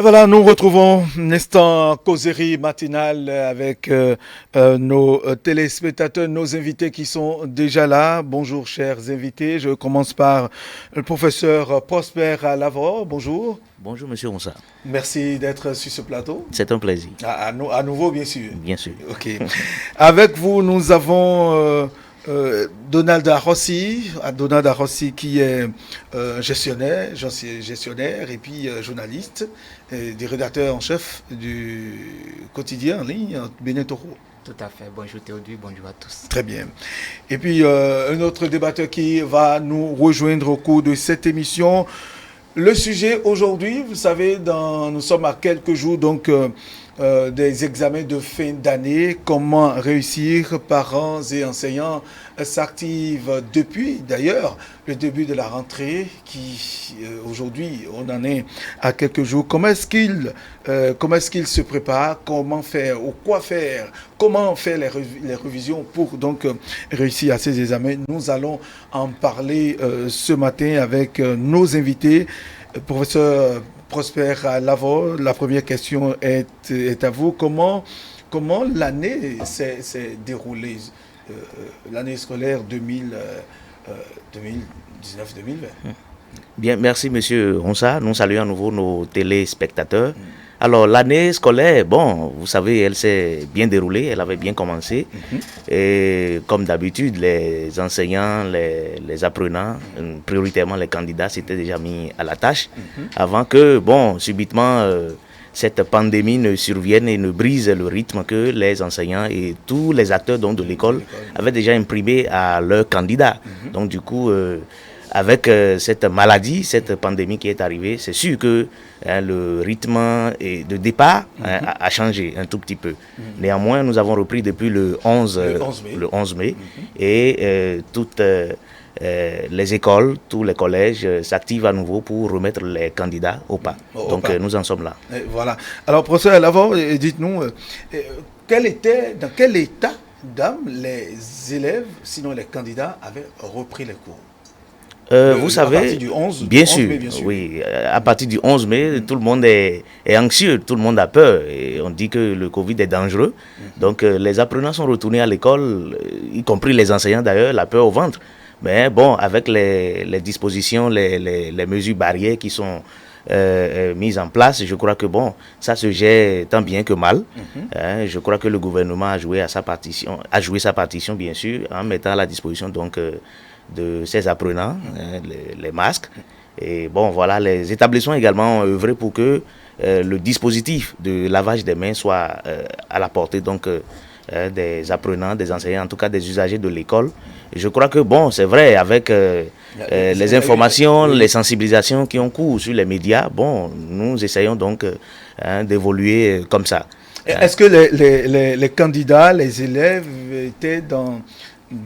Voilà, nous retrouvons un instant causerie matinale avec nos téléspectateurs, nos invités qui sont déjà là. Bonjour chers invités, je commence par le professeur Prosper Lavore. Bonjour. Bonjour Monsieur Onsa. Merci d'être sur ce plateau. C'est un plaisir. À nouveau, bien sûr. Bien sûr. Ok. Avec vous, nous avons Donald Arrossi, qui est gestionnaire et puis journaliste, et rédacteur en chef du quotidien en ligne Bénin Toro. Tout à fait. Bonjour Théodule, bonjour à tous. Très bien. Et puis un autre débatteur qui va nous rejoindre au cours de cette émission. Le sujet aujourd'hui, vous savez, nous sommes à quelques jours donc des examens de fin d'année. Comment réussir? Parents et enseignants s'activent depuis d'ailleurs le début de la rentrée qui aujourd'hui on en est à quelques jours. Comment est-ce qu'ils se préparent? Comment faire ou quoi faire? Comment faire les révisions pour donc réussir à ces examens? Nous allons en parler ce matin avec nos invités. Professeur Prosper Lavore, la première question est à vous. Comment l'année s'est déroulée, l'année scolaire 2019-2020? Bien, merci Monsieur Onsa. Nous saluons à nouveau nos téléspectateurs. Alors l'année scolaire, bon, vous savez, elle s'est bien déroulée, elle avait bien commencé. Et comme d'habitude, les enseignants, les apprenants, prioritairement les candidats, s'étaient déjà mis à la tâche avant que, bon, subitement, cette pandémie ne survienne et ne brise le rythme que les enseignants et tous les acteurs donc, de l'école avaient déjà imprimé à leurs candidats. Donc du coup, avec cette maladie, cette pandémie qui est arrivée, c'est sûr que le rythme de départ a changé un tout petit peu. Néanmoins, nous avons repris depuis le 11 mai et toutes les écoles, tous les collèges s'activent à nouveau pour remettre les candidats au pas. Donc nous en sommes là. Et voilà. Alors professeur Lavore, dites-nous, dans quel état d'âme les élèves, sinon les candidats, avaient repris les cours? Vous savez, à partir du 11, bien sûr, mai, bien sûr. Oui, à partir du 11 mai, tout le monde est anxieux, tout le monde a peur et on dit que le Covid est dangereux. Donc les apprenants sont retournés à l'école, y compris les enseignants d'ailleurs, la peur au ventre. Mais bon, avec les dispositions, les mesures barrières qui sont mises en place, je crois que bon, ça se gère tant bien que mal. Je crois que le gouvernement a joué sa partition bien sûr, en mettant à la disposition donc de ses apprenants, les masques. Et bon, voilà, les établissements également ont œuvré pour que le dispositif de lavage des mains soit à la portée donc des apprenants, des enseignants, en tout cas des usagers de l'école. Et je crois que bon, c'est vrai, avec les informations, les sensibilisations qui ont cours sur les médias, bon, nous essayons donc d'évoluer comme ça. Est-ce que les candidats, les élèves étaient dans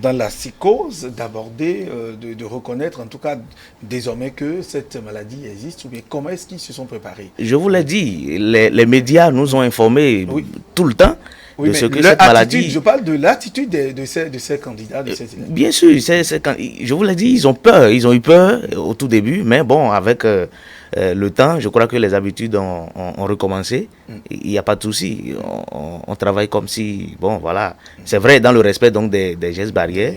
la psychose d'aborder, de reconnaître en tout cas désormais que cette maladie existe, ou bien comment est-ce qu'ils se sont préparés? Je vous l'ai dit, les médias nous ont informés tout le temps de ce que cette maladie... Je parle de l'attitude de ces candidats, de ces élèves. Bien sûr, je vous l'ai dit, ils ont peur, ils ont eu peur au tout début, mais bon, avec le temps, je crois que les habitudes ont recommencé. Il n'y a pas de souci. On travaille comme si, bon, voilà. C'est vrai, dans le respect donc des gestes barrières.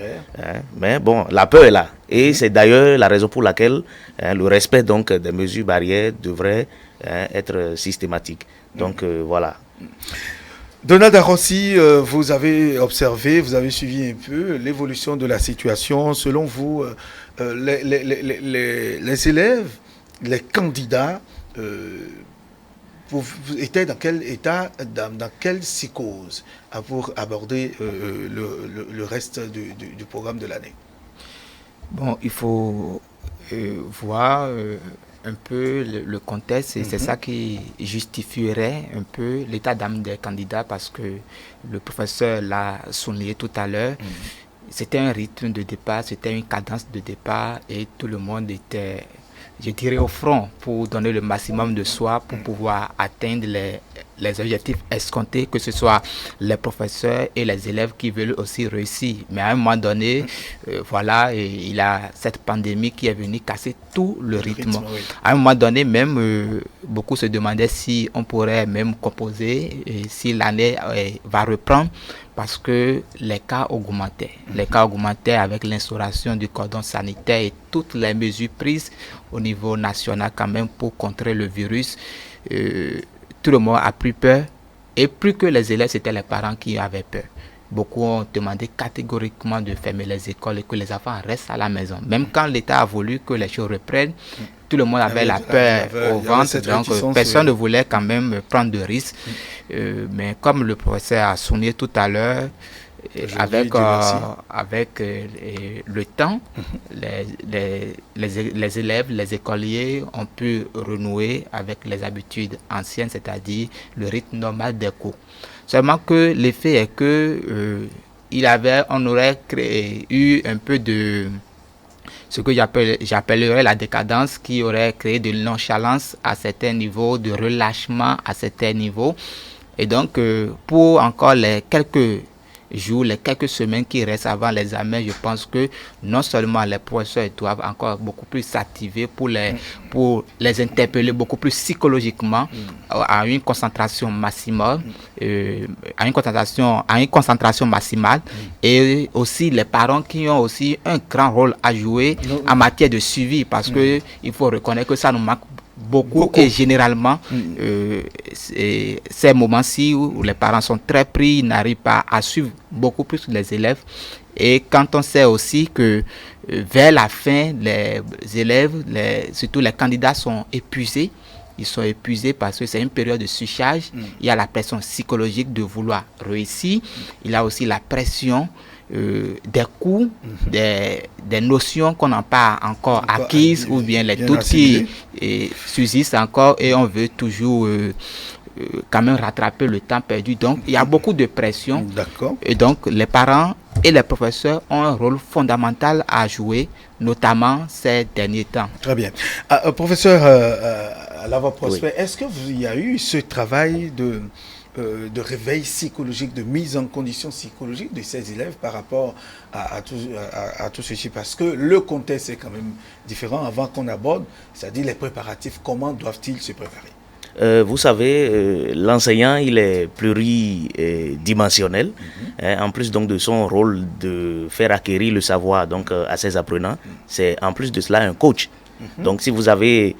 Mais bon, la peur est là. Et c'est d'ailleurs la raison pour laquelle le respect donc des mesures barrières devrait être systématique. Donc voilà. Donald Arrossi, vous avez observé, vous avez suivi un peu l'évolution de la situation. Selon vous, les élèves, les candidats vous étaient dans quel état, dans quelle psychose pour aborder le reste du programme de l'année? Bon, il faut voir un peu le contexte et c'est ça qui justifierait un peu l'état d'âme des candidats parce que le professeur l'a souligné tout à l'heure. C'était un rythme de départ, c'était une cadence de départ et tout le monde était je dirais, au front pour donner le maximum de soi pour pouvoir atteindre les objectifs escomptés, que ce soit les professeurs et les élèves qui veulent aussi réussir. Mais à un moment donné, voilà, il y a cette pandémie qui est venue casser tout le rythme. Oui. À un moment donné, même, beaucoup se demandaient si on pourrait même composer, et si l'année va reprendre, parce que les cas augmentaient. Les cas augmentaient avec l'instauration du cordon sanitaire et toutes les mesures prises au niveau national quand même pour contrer le virus. Tout le monde a pris peur, et plus que les élèves, c'était les parents qui avaient peur. Beaucoup ont demandé catégoriquement de fermer les écoles et que les enfants restent à la maison. Même quand l'État a voulu que les choses reprennent, tout le monde avait la peur au ventre, donc personne ne voulait quand même prendre de risques. Mais comme le professeur a souligné tout à l'heure, avec le temps, les élèves, les écoliers ont pu renouer avec les habitudes anciennes, c'est-à-dire le rythme normal des cours. Seulement que l'effet est que on aurait eu un peu de ce que j'appellerais la décadence, qui aurait créé de nonchalance à certains niveaux, de relâchement à certains niveaux. Et donc, pour encore les quelques jours, les quelques semaines qui restent avant l'examen, je pense que non seulement les professeurs doivent encore beaucoup plus s'activer pour les interpeller beaucoup plus psychologiquement à une concentration maximale, à une concentration maximale, et aussi les parents qui ont aussi un grand rôle à jouer en matière de suivi, parce que il faut reconnaître que ça nous manque beaucoup. Et généralement, ces moments-ci où les parents sont très pris, ils n'arrivent pas à suivre beaucoup plus les élèves. Et quand on sait aussi que vers la fin, les élèves, surtout les candidats, sont épuisés. Ils sont épuisés parce que c'est une période de surcharge. Il y a la pression psychologique de vouloir réussir. Il y a aussi la pression des cours, des notions qu'on n'a pas encore acquises, ou bien les doutes qui subsistent encore, et on veut toujours quand même rattraper le temps perdu. Donc il y a beaucoup de pression. Et donc les parents et les professeurs ont un rôle fondamental à jouer, notamment ces derniers temps. Très bien. Professeur Alava Prosper, est-ce qu'il y a eu ce travail de réveil psychologique, de mise en condition psychologique de ces élèves par rapport à tout ceci? Parce que le contexte est quand même différent avant qu'on aborde, c'est-à-dire les préparatifs, comment doivent-ils se préparer? Vous savez, l'enseignant, il est pluridimensionnel, en plus donc de son rôle de faire acquérir le savoir donc, à ses apprenants. C'est en plus de cela un coach. Donc si vous avez,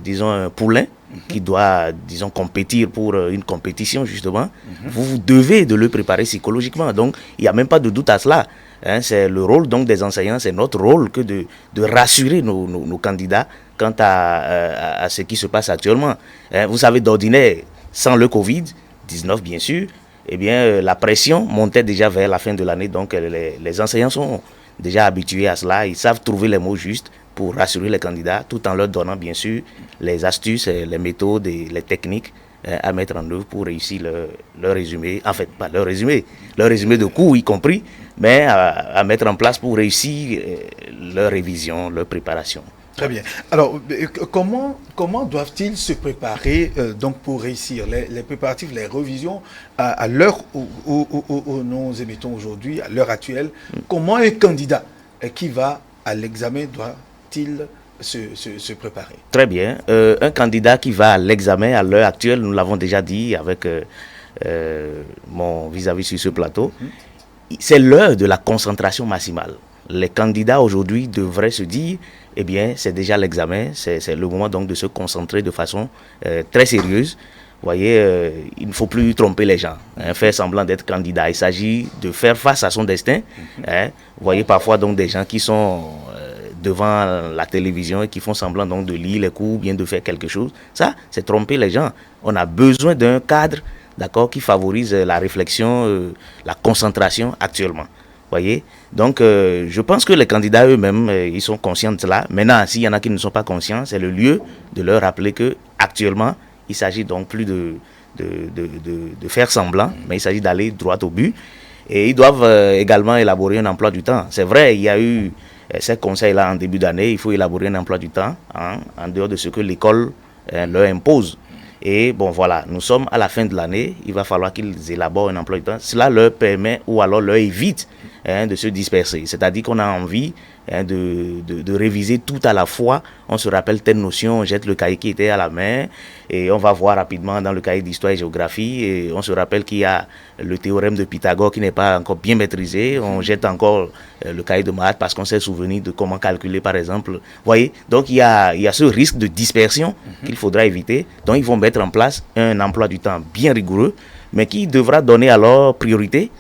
disons, un poulain qui doit, disons, compétir pour une compétition, justement, vous devez de le préparer psychologiquement. Donc il n'y a même pas de doute à cela. C'est le rôle donc des enseignants, c'est notre rôle que de rassurer nos candidats quant à ce qui se passe actuellement. Vous savez, d'ordinaire, sans le Covid-19 bien sûr, eh bien, la pression montait déjà vers la fin de l'année. Donc les enseignants sont déjà habitués à cela, ils savent trouver les mots justes pour rassurer les candidats, tout en leur donnant bien sûr les astuces, les méthodes et les techniques à mettre en œuvre pour réussir leur résumé, en fait pas leur résumé de cours y compris, mais à mettre en place pour réussir leur révision, leur préparation. Très bien. Alors, comment doivent-ils se préparer donc pour réussir les préparatifs, les révisions à l'heure où nous émettons aujourd'hui, à l'heure actuelle? Comment un candidat qui va à l'examen doit-il se préparer? Très bien. Un candidat qui va à l'examen à l'heure actuelle, nous l'avons déjà dit avec mon vis-à-vis sur ce plateau, c'est l'heure de la concentration maximale. Les candidats aujourd'hui devraient se dire, eh bien, c'est déjà l'examen, c'est le moment donc de se concentrer de façon très sérieuse. Vous voyez, il ne faut plus tromper les gens, faire semblant d'être candidat. Il s'agit de faire face à son destin. Vous voyez parfois donc des gens qui sont devant la télévision et qui font semblant donc de lire les cours, bien de faire quelque chose. Ça, c'est tromper les gens. On a besoin d'un cadre, d'accord, qui favorise la réflexion, la concentration actuellement. Voyez, donc je pense que les candidats eux-mêmes, ils sont conscients de cela. Maintenant, s'il y en a qui ne sont pas conscients, c'est le lieu de leur rappeler que actuellement, il s'agit donc plus de faire semblant, mais il s'agit d'aller droit au but. Et ils doivent également élaborer un emploi du temps. C'est vrai, il y a eu ces conseils-là en début d'année, il faut élaborer un emploi du temps en dehors de ce que l'école leur impose. Et bon, voilà, nous sommes à la fin de l'année, il va falloir qu'ils élaborent un emploi du temps. Cela leur permet ou alors leur évite de se disperser. C'est-à-dire qu'on a envie de réviser tout à la fois. On se rappelle telle notion, on jette le cahier qui était à la main et on va voir rapidement dans le cahier d'histoire et géographie. Et on se rappelle qu'il y a le théorème de Pythagore qui n'est pas encore bien maîtrisé. On jette encore le cahier de maths parce qu'on s'est souvenu de comment calculer, par exemple. Vous voyez, donc il y a ce risque de dispersion qu'il faudra éviter. Donc ils vont mettre en place un emploi du temps bien rigoureux, mais qui devra donner alors priorité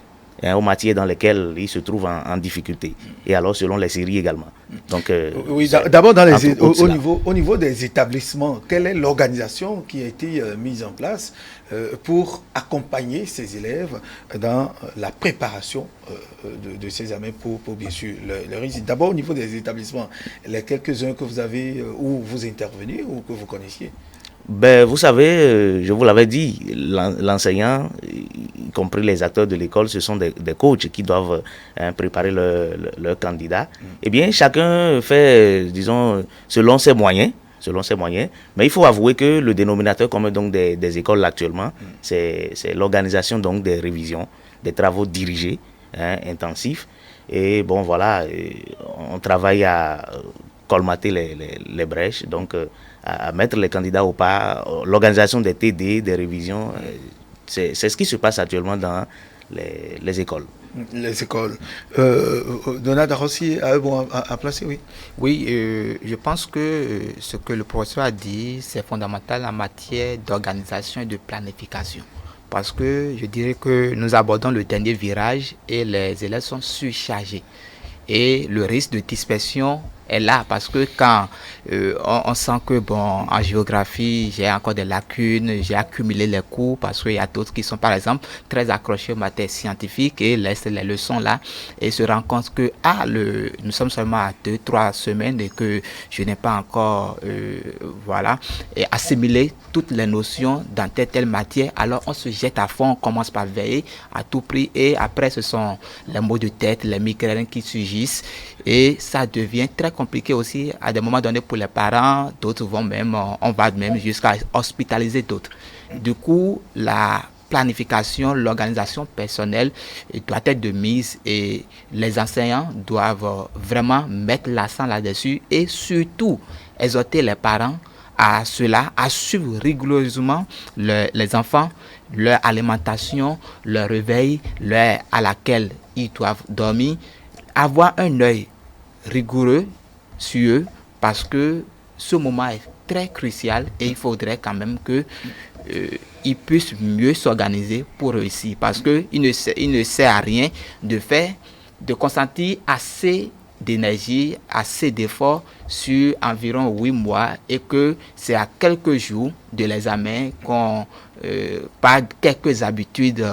aux matières dans lesquelles ils se trouvent en difficulté. Et alors selon les séries également. Donc, oui, d'abord au niveau des établissements, quelle est l'organisation qui a été mise en place pour accompagner ces élèves dans la préparation de ces examens pour bien sûr le réussite. D'abord au niveau des établissements, les quelques-uns que vous avez où vous intervenez ou que vous connaissiez. Ben, vous savez, je vous l'avais dit, l'enseignant, y compris les acteurs de l'école, ce sont des coachs qui doivent préparer leurs candidats. Eh bien, chacun fait, disons, selon ses moyens. Mais il faut avouer que le dénominateur commun donc des écoles actuellement, c'est l'organisation donc des révisions, des travaux dirigés, intensifs. Et bon, voilà, on travaille à colmater les brèches, donc à mettre les candidats au pas. L'organisation des TD, des révisions, c'est ce qui se passe actuellement dans les écoles. Les écoles. Donald Rossi a un bon à placer, oui. Oui, je pense que ce que le professeur a dit, c'est fondamental en matière d'organisation et de planification. Parce que je dirais que nous abordons le dernier virage et les élèves sont surchargés. Et le risque de dispersion est là parce que quand on sent que bon, en géographie j'ai encore des lacunes, j'ai accumulé les cours parce qu'il y a d'autres qui sont par exemple très accrochés aux matières scientifiques et laissent les leçons là et se rendent compte que nous sommes seulement à 2-3 semaines et que je n'ai pas encore et assimilé toutes les notions dans telle matière. Alors on se jette à fond, on commence par veiller à tout prix et après ce sont les maux de tête, les migraines qui surgissent et ça devient très compliqué aussi à des moments donnés pour les parents. D'autres vont même, on va même jusqu'à hospitaliser d'autres. Du coup, la planification, l'organisation personnelle doit être de mise et les enseignants doivent vraiment mettre l'accent là-dessus et surtout exhorter les parents à cela, à suivre rigoureusement les enfants, leur alimentation, leur réveil, l'heure à laquelle ils doivent dormir, avoir un œil rigoureux sur eux parce que ce moment est très crucial et il faudrait quand même qu'ils puissent mieux s'organiser pour réussir parce qu'il ne sert à rien de consentir assez d'énergie, assez d'efforts sur environ 8 mois et que c'est à quelques jours de l'examen qu'on, par quelques habitudes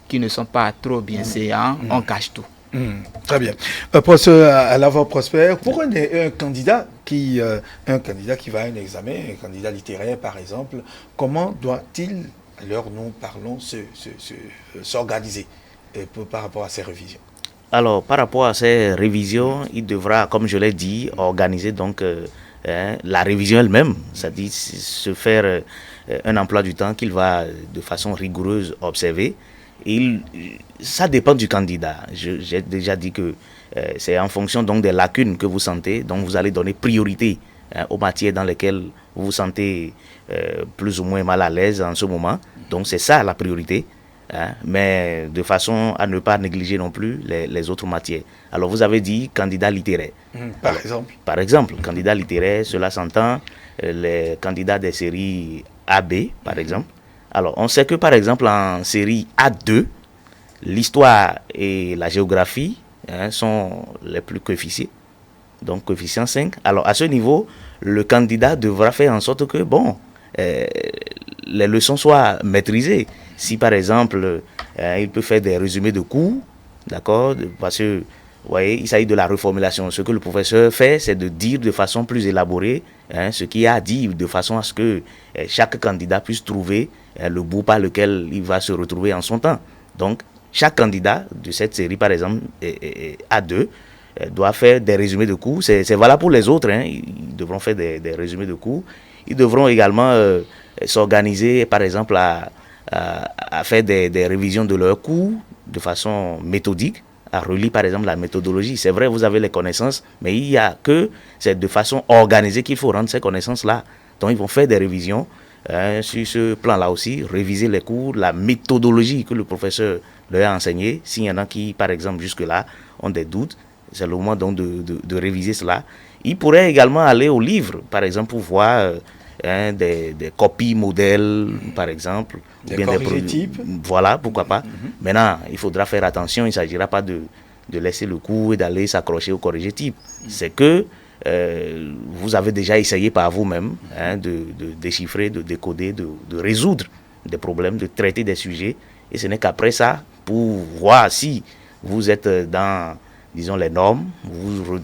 qui ne sont pas trop bienséantes, on cache tout. Très bien. Professeur Alavor Prosper, pour un candidat qui va à un examen, un candidat littéraire par exemple, comment doit-il, à l'heure où nous parlons, s'organiser par rapport à ces révisions? Alors, par rapport à ces révisions, il devra, comme je l'ai dit, organiser donc la révision elle-même, c'est-à-dire se faire un emploi du temps qu'il va de façon rigoureuse observer. Ça dépend du candidat. J'ai déjà dit que c'est en fonction donc des lacunes que vous sentez, donc vous allez donner priorité aux matières dans lesquelles vous vous sentez plus ou moins mal à l'aise en ce moment. Donc c'est ça la priorité. Mais de façon à ne pas négliger non plus les autres matières. Alors vous avez dit candidat littéraire. Par exemple, candidat littéraire, cela s'entend les candidats des séries AB, par exemple. Alors on sait que par exemple en série A2, l'histoire et la géographie sont les plus coefficients. Donc coefficient 5. Alors à ce niveau, le candidat devra faire en sorte que les leçons soient maîtrisées. Si par exemple, il peut faire des résumés de cours, d'accord, parce que, vous voyez, il s'agit de la reformulation. Ce que le professeur fait, c'est de dire de façon plus élaborée ce qu'il y a à dire, de façon à ce que chaque candidat puisse trouver le bout par lequel il va se retrouver en son temps. Donc, chaque candidat de cette série, par exemple, A2, doit faire des résumés de cours. C'est valable pour les autres, hein. Ils devront faire des résumés de cours. Ils devront également s'organiser, par exemple, à faire des révisions de leurs cours de façon méthodique, à relire, par exemple, la méthodologie. C'est vrai, vous avez les connaissances, mais il y a que c'est de façon organisée qu'il faut rendre ces connaissances-là. Donc, ils vont faire des révisions sur ce plan-là aussi, réviser les cours, la méthodologie que le professeur leur a enseignée. S'il y en a qui, par exemple, jusque-là, ont des doutes, c'est le moment donc de réviser cela. Ils pourraient également aller au livre, par exemple, pour voir des copies modèles, par exemple. Des corrigés-types. Voilà, pourquoi pas. Maintenant, il faudra faire attention, il ne s'agira pas de laisser le cours et d'aller s'accrocher au corrigé-type. C'est que vous avez déjà essayé par vous-même de déchiffrer, de décoder, de résoudre des problèmes, de traiter des sujets. Et ce n'est qu'après ça, pour voir si vous êtes dans, disons, les normes, vous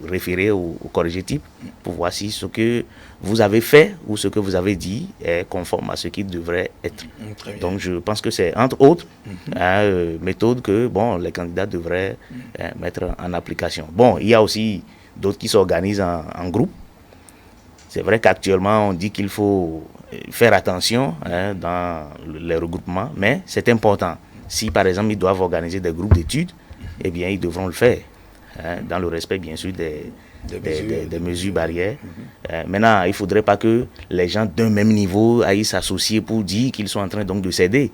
référez au corrigé-type pour voir si ce que vous avez fait ou ce que vous avez dit est conforme à ce qu'il devrait être. Donc je pense que c'est entre autres une méthode que les candidats devraient mettre en application. Bon, il y a aussi d'autres qui s'organisent en groupe. C'est vrai qu'actuellement on dit qu'il faut faire attention dans les regroupements, mais c'est important. Si par exemple ils doivent organiser des groupes d'études, eh bien ils devront le faire dans le respect bien sûr des mesures barrières. Maintenant, il ne faudrait pas que les gens d'un même niveau aillent s'associer pour dire qu'ils sont en train donc de s'aider.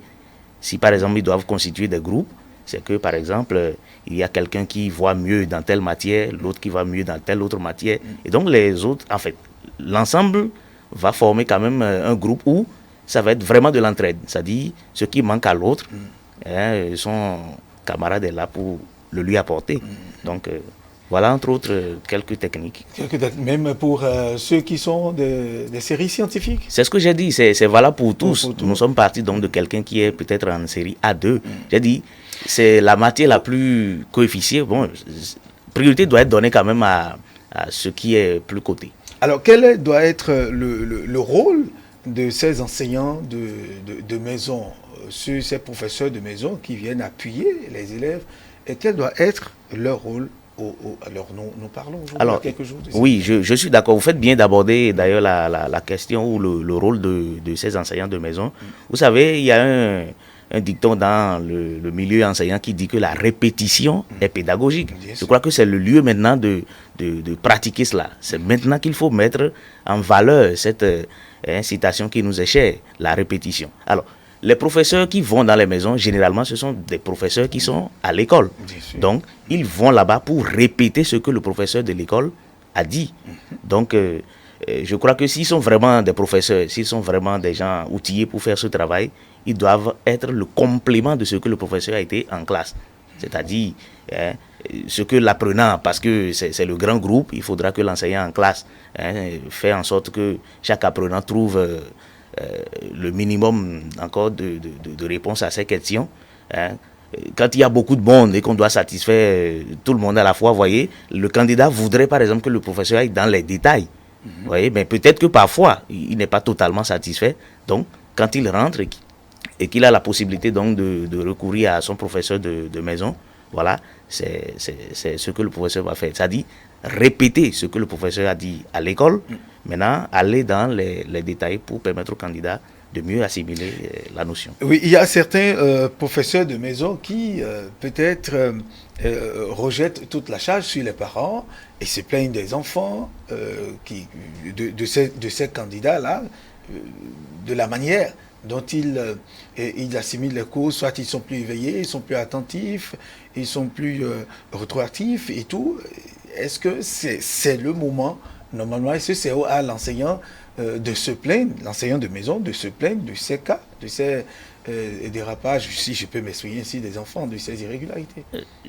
Si par exemple ils doivent constituer des groupes, c'est que par exemple il y a quelqu'un qui voit mieux dans telle matière, l'autre qui voit mieux dans telle autre matière, et donc les autres, en fait, l'ensemble va former quand même un groupe où ça va être vraiment de l'entraide. C'est-à-dire ce qui manque à l'autre, son camarade est là pour le lui apporter. Donc voilà, entre autres, quelques techniques. Même pour ceux qui sont des séries scientifiques. C'est ce que j'ai dit, c'est valable pour tous. Nous sommes partis donc de quelqu'un qui est peut-être en série A2. J'ai dit, c'est la matière la plus coefficiée. Bon, priorité doit être donnée quand même à ce qui est plus coté. Alors, quel doit être le rôle de ces enseignants de maison, ces professeurs de maison qui viennent appuyer les élèves, et quel doit être leur rôle? Alors, nous parlons aujourd'hui il y a quelques jours de ça. Oui, je suis d'accord. Vous faites bien d'aborder d'ailleurs la question ou le rôle de ces enseignants de maison. Vous savez, il y a un dicton dans le milieu enseignant qui dit que la répétition est pédagogique. Je crois que c'est le lieu maintenant de pratiquer cela. C'est maintenant qu'il faut mettre en valeur cette incitation qui nous est chère, la répétition. Alors, les professeurs qui vont dans les maisons, généralement, ce sont des professeurs qui sont à l'école. Donc, ils vont là-bas pour répéter ce que le professeur de l'école a dit. Donc, je crois que s'ils sont vraiment des professeurs, s'ils sont vraiment des gens outillés pour faire ce travail, ils doivent être le complément de ce que le professeur a été en classe. C'est-à-dire, ce que l'apprenant, parce que c'est le grand groupe, il faudra que l'enseignant en classe fait en sorte que chaque apprenant trouve le minimum encore de réponses à ces questions. Quand il y a beaucoup de monde et qu'on doit satisfaire tout le monde à la fois, voyez, le candidat voudrait par exemple que le professeur aille dans les détails. Voyez, mais peut-être que parfois il n'est pas totalement satisfait. Donc, quand il rentre et qu'il a la possibilité donc de recourir à son professeur de maison, voilà, c'est ce que le professeur va faire. C'est-à-dire répéter ce que le professeur a dit à l'école, maintenant aller dans les détails pour permettre au candidat de mieux assimiler la notion. Oui, il y a certains professeurs de maison qui peut-être rejettent toute la charge sur les parents et se plaignent des enfants de ces candidats-là, de la manière dont ils assimilent les cours, soit ils sont plus éveillés, ils sont plus attentifs, ils sont plus rétroactifs et tout. Est-ce que c'est le moment, normalement, est-ce que c'est à l'enseignant de se plaindre, l'enseignant de maison, de se plaindre de ces cas, de ces dérapages, si je peux m'exprimer ainsi, des enfants, de ces irrégularités?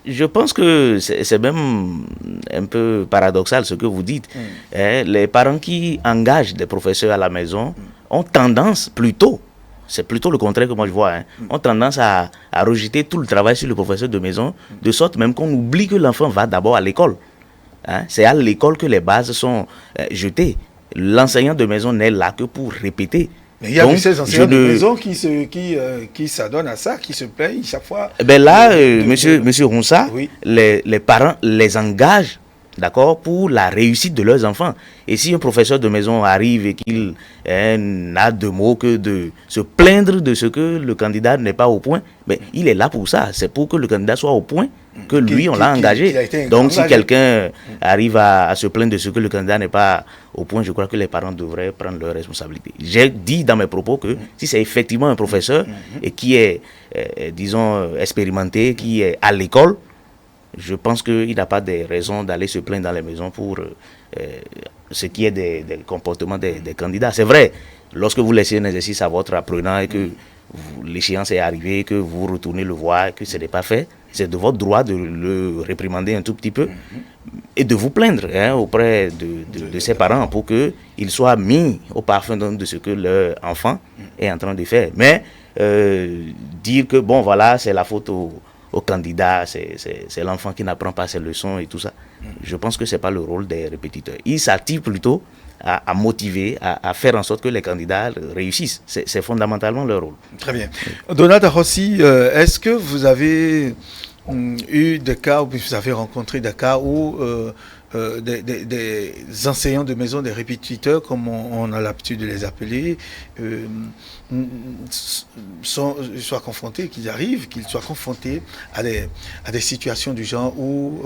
Je pense que c'est même un peu paradoxal ce que vous dites. Les parents qui engagent des professeurs à la maison ont tendance plutôt, c'est plutôt le contraire que moi je vois, ont tendance à rejeter tout le travail sur le professeur de maison, de sorte même qu'on oublie que l'enfant va d'abord à l'école. C'est à l'école que les bases sont jetées. L'enseignant de maison n'est là que pour répéter Mais il y a de ces enseignants de maison qui s'adonnent à ça, qui se plaignent chaque fois. Ben là, monsieur Ronsa, oui. les parents les engagent, d'accord, pour la réussite de leurs enfants. Et si un professeur de maison arrive et qu'il n'a de mots que de se plaindre de ce que le candidat n'est pas au point, ben, il est là pour ça. C'est pour que le candidat soit au point que lui, on l'a engagé. Donc, si quelqu'un arrive à se plaindre de ce que le candidat n'est pas au point, je crois que les parents devraient prendre leurs responsabilités. J'ai dit dans mes propos que si c'est effectivement un professeur et qui est, disons, expérimenté, qui est à l'école, je pense qu'il n'a pas de raison d'aller se plaindre dans les maisons pour ce qui est des comportements des candidats. C'est vrai, lorsque vous laissez un exercice à votre apprenant et que l'échéance est arrivée, que vous retournez le voir, que ce n'est pas fait, c'est de votre droit de le réprimander un tout petit peu et de vous plaindre auprès de ses parents pour qu'il soit mis au parfum de ce que leur enfant est en train de faire. Mais dire que, bon, voilà, c'est la faute au candidat, c'est l'enfant qui n'apprend pas ses leçons et tout ça. Je pense que ce n'est pas le rôle des répétiteurs. Ils s'attirent plutôt à motiver, à faire en sorte que les candidats réussissent. C'est fondamentalement leur rôle. Très bien. Donata Rossi, est-ce que vous avez eu des cas, ou vous avez rencontré des cas où des enseignants de maison, des répétiteurs, comme on a l'habitude de les appeler, soient confrontés, qu'ils soient confrontés à des situations du genre où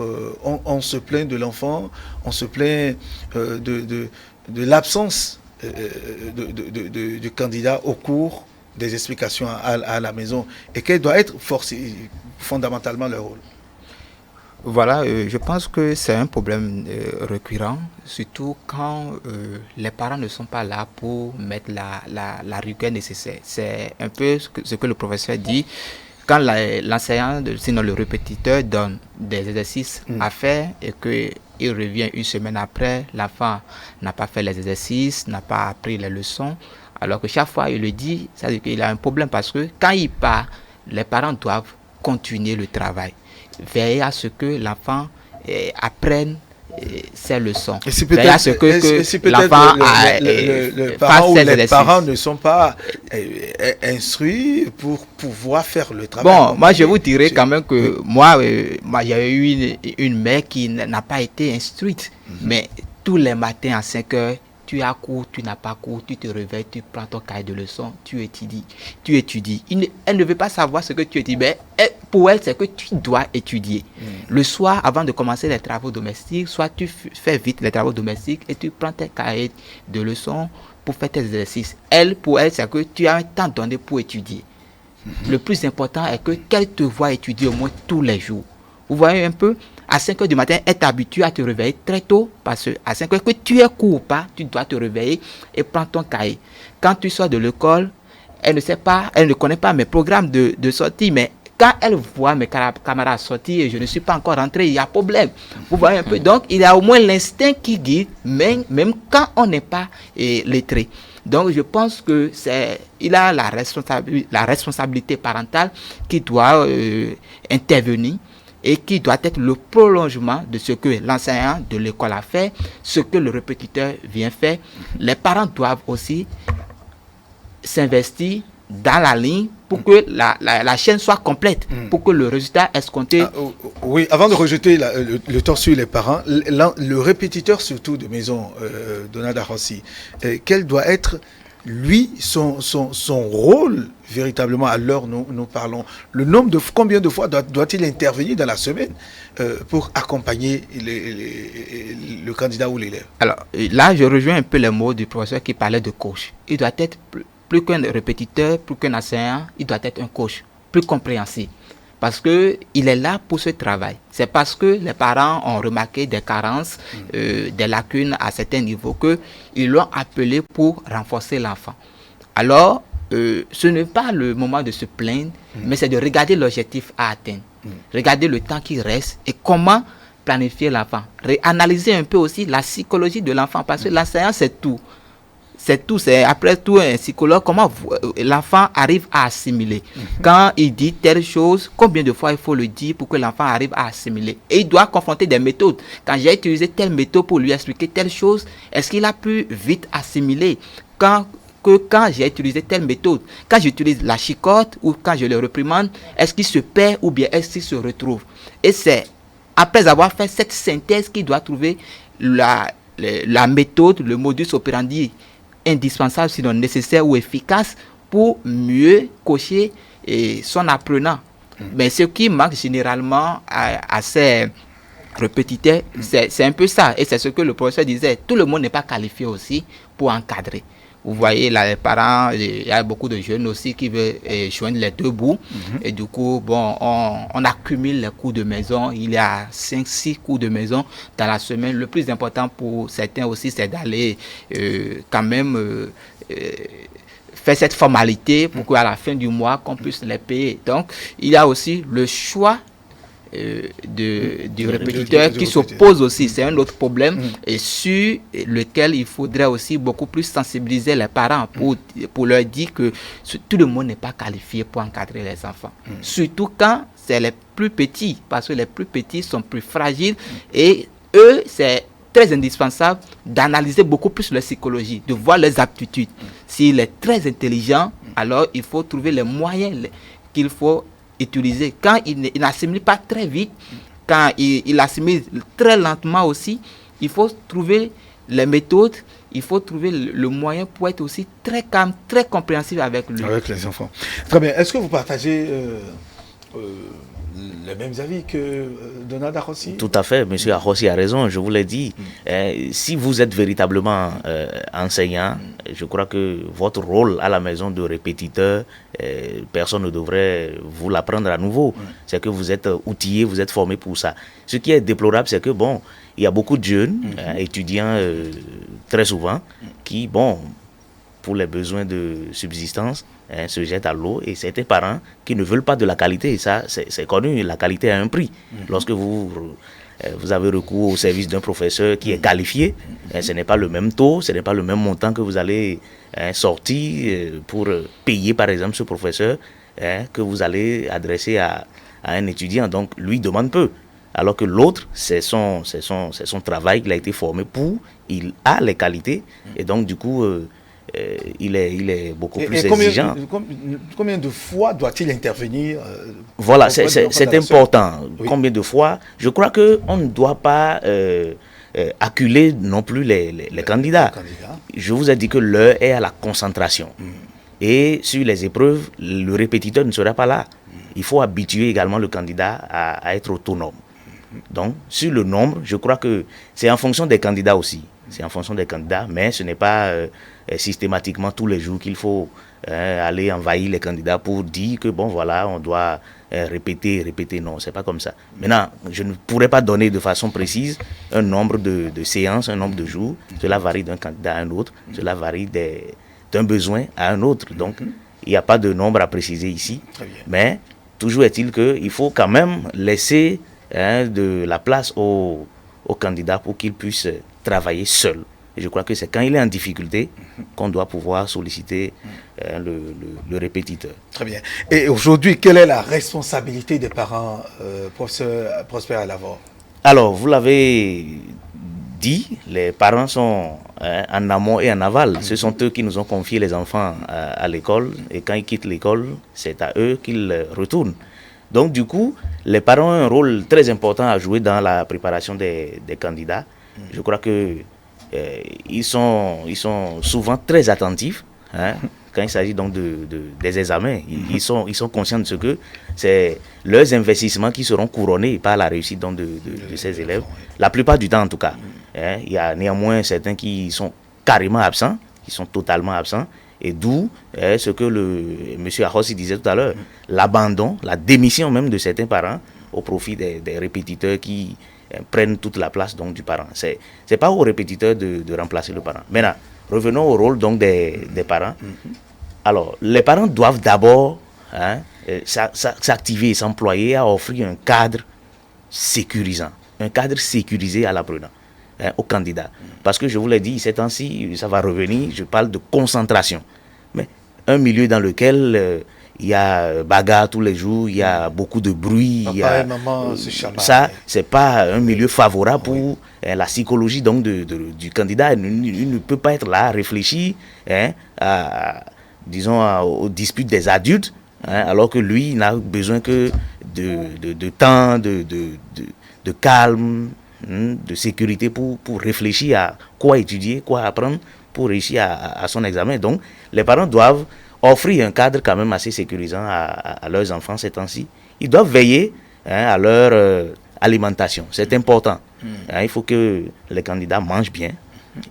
on se plaint de l'enfant, on se plaint de l'absence du candidat au cours des explications à la maison, et quel doit être fondamentalement leur rôle? Voilà, je pense que c'est un problème récurrent, surtout quand les parents ne sont pas là pour mettre la rigueur nécessaire. C'est un peu ce que le professeur dit. Quand l'enseignant, sinon le répétiteur, donne des exercices à faire et qu'il revient une semaine après, l'enfant n'a pas fait les exercices, n'a pas appris les leçons, alors que chaque fois il le dit, ça veut dire qu'il a un problème parce que quand il part, les parents doivent continuer le travail. Veiller à ce que l'enfant apprenne ses leçons. Veiller à ce que l'enfant les parents ne sont pas instruits pour pouvoir faire le travail. Bon, moi je vous dirais quand même que moi il y a eu une mère qui n'a pas été instruite, mais tous les matins à 5 heures, tu as cours, tu n'as pas cours, tu te réveilles, tu prends ton cahier de leçons, tu étudies. Elle ne veut pas savoir ce que tu étudies, mais pour elle, c'est que tu dois étudier. Le soir, avant de commencer les travaux domestiques, soit tu fais vite les travaux domestiques et tu prends tes cahiers de leçons pour faire tes exercices. Pour elle, c'est que tu as un temps donné pour étudier. Le plus important est qu'elle te voit étudier au moins tous les jours. Vous voyez un peu, à 5 heures du matin, elle t'habitue à te réveiller très tôt, parce qu'à 5 heures, que tu es court ou pas, tu dois te réveiller et prendre ton cahier. Quand tu sors de l'école, elle ne connaît pas mes programmes de sortie, mais quand elle voit mes camarades sortir et je ne suis pas encore rentré, il y a problème. Vous voyez un peu, donc il y a au moins l'instinct qui guide, même quand on n'est pas lettré. Donc je pense que il a la responsabilité parentale qui doit intervenir et qui doit être le prolongement de ce que l'enseignant de l'école a fait, ce que le répétiteur vient faire. Les parents doivent aussi s'investir dans la ligne pour que la chaîne soit complète, pour que le résultat escompté... Oui, avant de rejeter le tort sur les parents, le répétiteur surtout de maison, Donata Rossi, quel doit être lui, son rôle véritablement à l'heure nous parlons, combien de fois doit-il intervenir dans la semaine pour accompagner le candidat ou l'élève? Alors là, je rejoins un peu les mots du professeur qui parlait de coach. Il doit être plus qu'un répétiteur, plus qu'un enseignant, il doit être un coach plus compréhensif. Parce qu'il est là pour ce travail. C'est parce que les parents ont remarqué des carences, des lacunes à certains niveaux qu'ils l'ont appelé pour renforcer l'enfant. Alors, ce n'est pas le moment de se plaindre, mais c'est de regarder l'objectif à atteindre. Regarder le temps qui reste et comment planifier l'enfant. Analyser un peu aussi la psychologie de l'enfant, parce que l'enseignant, c'est tout. C'est après tout un psychologue, comment l'enfant arrive à assimiler. Quand il dit telle chose, combien de fois il faut le dire pour que l'enfant arrive à assimiler. Et il doit confronter des méthodes. Quand j'ai utilisé telle méthode pour lui expliquer telle chose, est-ce qu'il a pu vite assimiler? Quand que quand j'ai utilisé telle méthode, quand j'utilise la chicotte ou quand je le reprimande, est-ce qu'il se perd ou bien est-ce qu'il se retrouve? Et c'est après avoir fait cette synthèse qu'il doit trouver la méthode, le modus operandi indispensable, sinon nécessaire ou efficace pour mieux coacher son apprenant. Mais ce qui manque généralement à ces répétiteurs, c'est un peu ça. Et c'est ce que le professeur disait. Tout le monde n'est pas qualifié aussi pour encadrer. Vous voyez, là, les parents, il y a beaucoup de jeunes aussi qui veulent joindre les deux bouts. Et du coup, bon, on accumule les cours de maison. Il y a 5-6 cours de maison dans la semaine. Le plus important pour certains aussi, c'est d'aller quand même faire cette formalité pour qu'à la fin du mois, qu'on puisse les payer. Donc, il y a aussi le choix du répétiteur qui s'oppose aussi. C'est un autre problème et sur lequel il faudrait aussi beaucoup plus sensibiliser les parents pour leur dire que tout le monde n'est pas qualifié pour encadrer les enfants. Surtout quand c'est les plus petits, parce que les plus petits sont plus fragiles et eux, c'est très indispensable d'analyser beaucoup plus leur psychologie, de voir leurs aptitudes. S'il est très intelligent, alors il faut trouver les moyens qu'il faut utiliser. Quand il n'assimile pas très vite, quand il assimile très lentement aussi, il faut trouver les méthodes, il faut trouver le moyen pour être aussi très calme, très compréhensif avec lui. Avec les enfants. Très bien. Est-ce que vous partagez les mêmes avis que Donald Arrossi? Tout à fait, M. Arrossi a raison, je vous l'ai dit. Si vous êtes véritablement enseignant, je crois que votre rôle à la maison de répétiteur, personne ne devrait vous l'apprendre à nouveau. C'est que vous êtes outillé, vous êtes formé pour ça. Ce qui est déplorable, c'est que, bon, il y a beaucoup de jeunes, étudiants très souvent, qui, bon, pour les besoins de subsistance, se jettent à l'eau, et certains parents qui ne veulent pas de la qualité, et ça c'est connu, la qualité a un prix. Lorsque vous avez recours au service d'un professeur qui est qualifié, ce n'est pas le même taux, ce n'est pas le même montant que vous allez sortir pour payer par exemple ce professeur que vous allez adresser à un étudiant. Donc lui demande peu, alors que l'autre, c'est son travail qu'il a été formé pour, il a les qualités, et donc du coup il est beaucoup plus exigeant. Combien de fois doit-il intervenir Voilà, c'est important. Oui. Combien de fois? Je crois qu'on ne doit pas acculer non plus les candidats. Je vous ai dit que l'heure est à la concentration. Et sur les épreuves, le répétiteur ne sera pas là. Il faut habituer également le candidat à être autonome. Donc, sur le nombre, je crois que c'est en fonction des candidats aussi. C'est en fonction des candidats, mais ce n'est pas systématiquement tous les jours qu'il faut aller envahir les candidats pour dire que, bon, voilà, on doit répéter. Non, c'est pas comme ça. Maintenant, je ne pourrais pas donner de façon précise un nombre de séances, un nombre de jours. Cela varie d'un candidat à un autre. Cela varie d'un besoin à un autre. Donc, il n'y a pas de nombre à préciser ici. Mais, toujours est-il qu'il faut quand même laisser de la place aux candidats pour qu'ils puissent travailler seul. Et je crois que c'est quand il est en difficulté qu'on doit pouvoir solliciter le répétiteur. Très bien. Et aujourd'hui, quelle est la responsabilité des parents, professeur Prosper Alavor? Alors, vous l'avez dit, les parents sont en amont et en aval. Ce sont eux qui nous ont confié les enfants à l'école. Et quand ils quittent l'école, c'est à eux qu'ils retournent. Donc, du coup, les parents ont un rôle très important à jouer dans la préparation des candidats. Je crois que ils sont souvent très attentifs quand il s'agit donc des examens. Ils sont conscients de ce que c'est leurs investissements qui seront couronnés par la réussite donc de ces élèves. La plupart du temps, en tout cas. Il y a néanmoins certains qui sont carrément absents, qui sont totalement absents. Et d'où ce que M. Arrossi disait tout à l'heure, l'abandon, la démission même de certains parents au profit des répétiteurs qui prennent toute la place donc, du parent. C'est pas au répétiteur de remplacer le parent. Maintenant, revenons au rôle donc des parents. Alors, les parents doivent d'abord s'activer, s'employer à offrir un cadre sécurisant, un cadre sécurisé à l'apprenant, au candidat. Parce que je vous l'ai dit, ces temps-ci, ça va revenir, je parle de concentration. Mais un milieu dans lequel il y a bagarre tous les jours, il y a beaucoup de bruit. Papa et maman se chamaillent. Ça, c'est pas un milieu favorable pour la psychologie donc du candidat. Il ne peut pas être là, réfléchir aux disputes des adultes, alors que lui, il n'a besoin que de temps, de calme, de sécurité pour réfléchir à quoi étudier, quoi apprendre pour réussir à son examen. Donc, les parents doivent offrir un cadre quand même assez sécurisant à leurs enfants ces temps-ci. Ils doivent veiller à leur alimentation. C'est important. Il faut que les candidats mangent bien,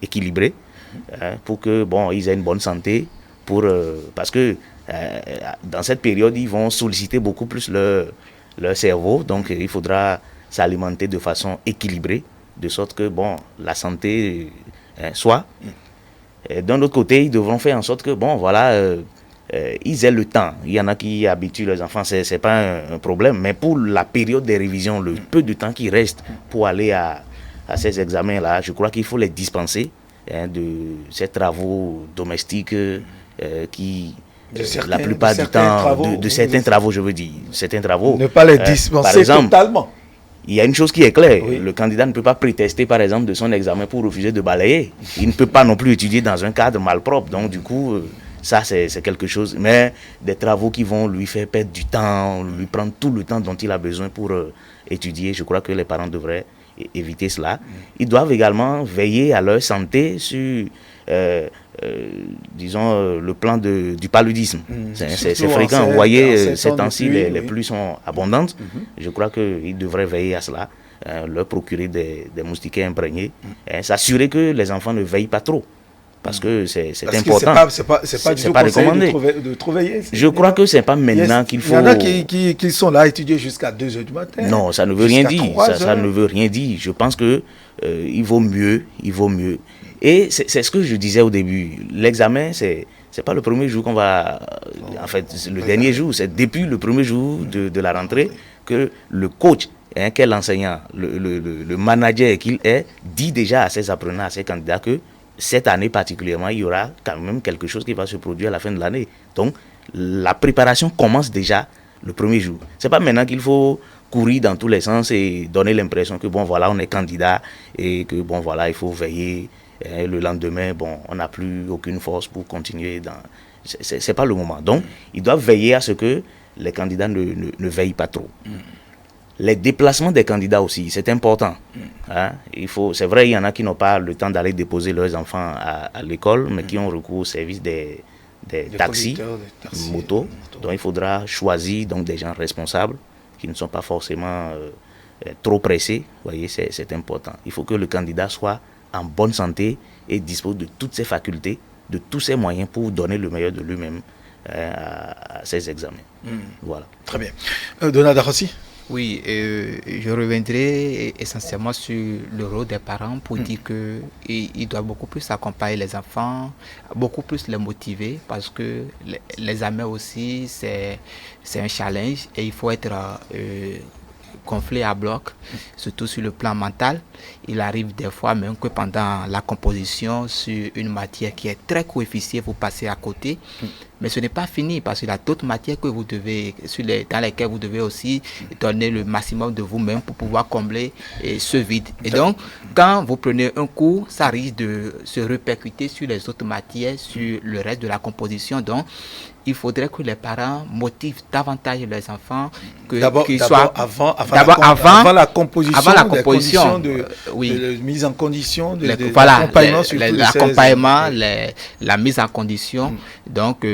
équilibrés, pour que ils aient une bonne santé. Parce que dans cette période, ils vont solliciter beaucoup plus leur cerveau. Donc, il faudra s'alimenter de façon équilibrée, de sorte que la santé soit. D'un autre côté, ils devront faire en sorte que ils aient le temps. Il y en a qui habituent leurs enfants, c'est pas un problème, mais pour la période des révisions, le peu de temps qui reste pour aller à ces examens-là, je crois qu'il faut les dispenser de ces travaux domestiques la plupart du temps, de certains travaux, je veux dire, certains travaux. Ne pas les dispenser par exemple, totalement. Il y a une chose qui est claire, le candidat ne peut pas prétester par exemple de son examen pour refuser de balayer. Il ne peut pas non plus étudier dans un cadre malpropre, donc du coup, ça c'est quelque chose. Mais des travaux qui vont lui faire perdre du temps, lui prendre tout le temps dont il a besoin pour étudier, je crois que les parents devraient éviter cela. Ils doivent également veiller à leur santé sur, le plan du paludisme. C'est fréquent. Vous voyez, ces temps-ci, les pluies sont abondantes. Je crois qu'ils devraient veiller à cela, leur procurer des moustiquaires imprégnés, s'assurer que les enfants ne veillent pas trop. Parce que c'est important. C'est pas du tout recommandé de trop veiller. Je crois que c'est pas maintenant qu'il faut... Il y en a qui sont là à étudier jusqu'à 2h du matin. Non, ça ne veut rien dire. Ça ne veut rien dire. Je pense que il vaut mieux. Et c'est ce que je disais au début. L'examen, c'est pas le premier jour qu'on va... En fait, le dernier jour. C'est depuis le premier jour de la rentrée que le coach, qu'est l'enseignant, le manager qu'il est, dit déjà à ses apprenants, à ses candidats que cette année particulièrement, il y aura quand même quelque chose qui va se produire à la fin de l'année. Donc, la préparation commence déjà le premier jour. C'est pas maintenant qu'il faut courir dans tous les sens et donner l'impression que on est candidat et que il faut veiller. Le lendemain, on n'a plus aucune force pour continuer. C'est pas le moment. Donc, ils doivent veiller à ce que les candidats ne veillent pas trop. Les déplacements des candidats aussi, c'est important. C'est vrai, il y en a qui n'ont pas le temps d'aller déposer leurs enfants à l'école, mais qui ont recours au service des taxis, motos. Donc il faudra choisir des gens responsables qui ne sont pas forcément trop pressés. Vous voyez, c'est important. Il faut que le candidat soit en bonne santé et dispose de toutes ses facultés, de tous ses moyens pour donner le meilleur de lui-même à ses examens. Voilà. Très bien. Donald Arossi. Oui, je reviendrai essentiellement sur le rôle des parents pour dire qu'ils doivent beaucoup plus accompagner les enfants, beaucoup plus les motiver parce que l'examen aussi, c'est un challenge et il faut être gonflé à bloc, surtout sur le plan mental. Il arrive des fois même que pendant la composition sur une matière qui est très coefficient, vous passez à côté. Mais ce n'est pas fini parce qu'il y a d'autres matières que vous devez, dans lesquelles vous devez aussi donner le maximum de vous-même pour pouvoir combler ce vide. Et donc, quand vous prenez un cours, ça risque de se répercuter sur les autres matières, sur le reste de la composition. Donc, il faudrait que les parents motivent davantage les enfants qu'ils soient avant la composition, de mise en condition, l'accompagnement, la mise en condition. Donc,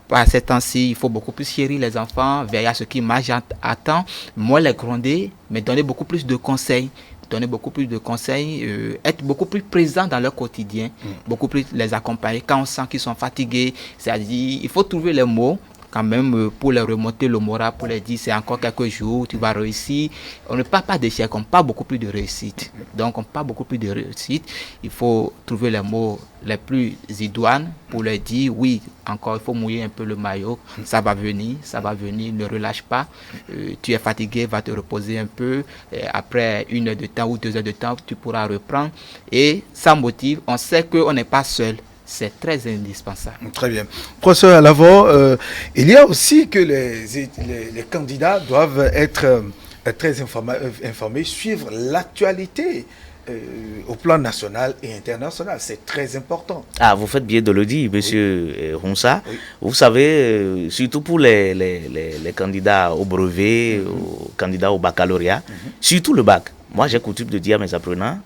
à ces temps-ci, il faut beaucoup plus chérir les enfants, veiller à ce qu'ils mangent à temps, moins les gronder, mais donner beaucoup plus de conseils. Être beaucoup plus présent dans leur quotidien, beaucoup plus les accompagner quand on sent qu'ils sont fatigués. C'est-à-dire, il faut trouver les mots quand même pour leur remonter le moral, pour leur dire c'est encore quelques jours, tu vas réussir. On ne parle pas d'échec, on parle beaucoup plus de réussite. Donc on parle beaucoup plus de réussite. Il faut trouver les mots les plus idoines pour leur dire oui, encore il faut mouiller un peu le maillot, ça va venir, ne relâche pas. Tu es fatigué, va te reposer un peu. Après 1 heure de temps ou 2 heures de temps, tu pourras reprendre. Et ça motive, on sait qu'on n'est pas seul. c'est très indispensable. Très bien. Professeur Alavant, il y a aussi que les candidats doivent être très informés, suivre l'actualité au plan national et international. C'est très important. Ah, vous faites bien de le dire, monsieur Ronsa. Oui. Vous savez, surtout pour les candidats au brevet, aux candidats au baccalauréat, surtout le bac. Moi, j'ai coutume de dire à mes apprenants,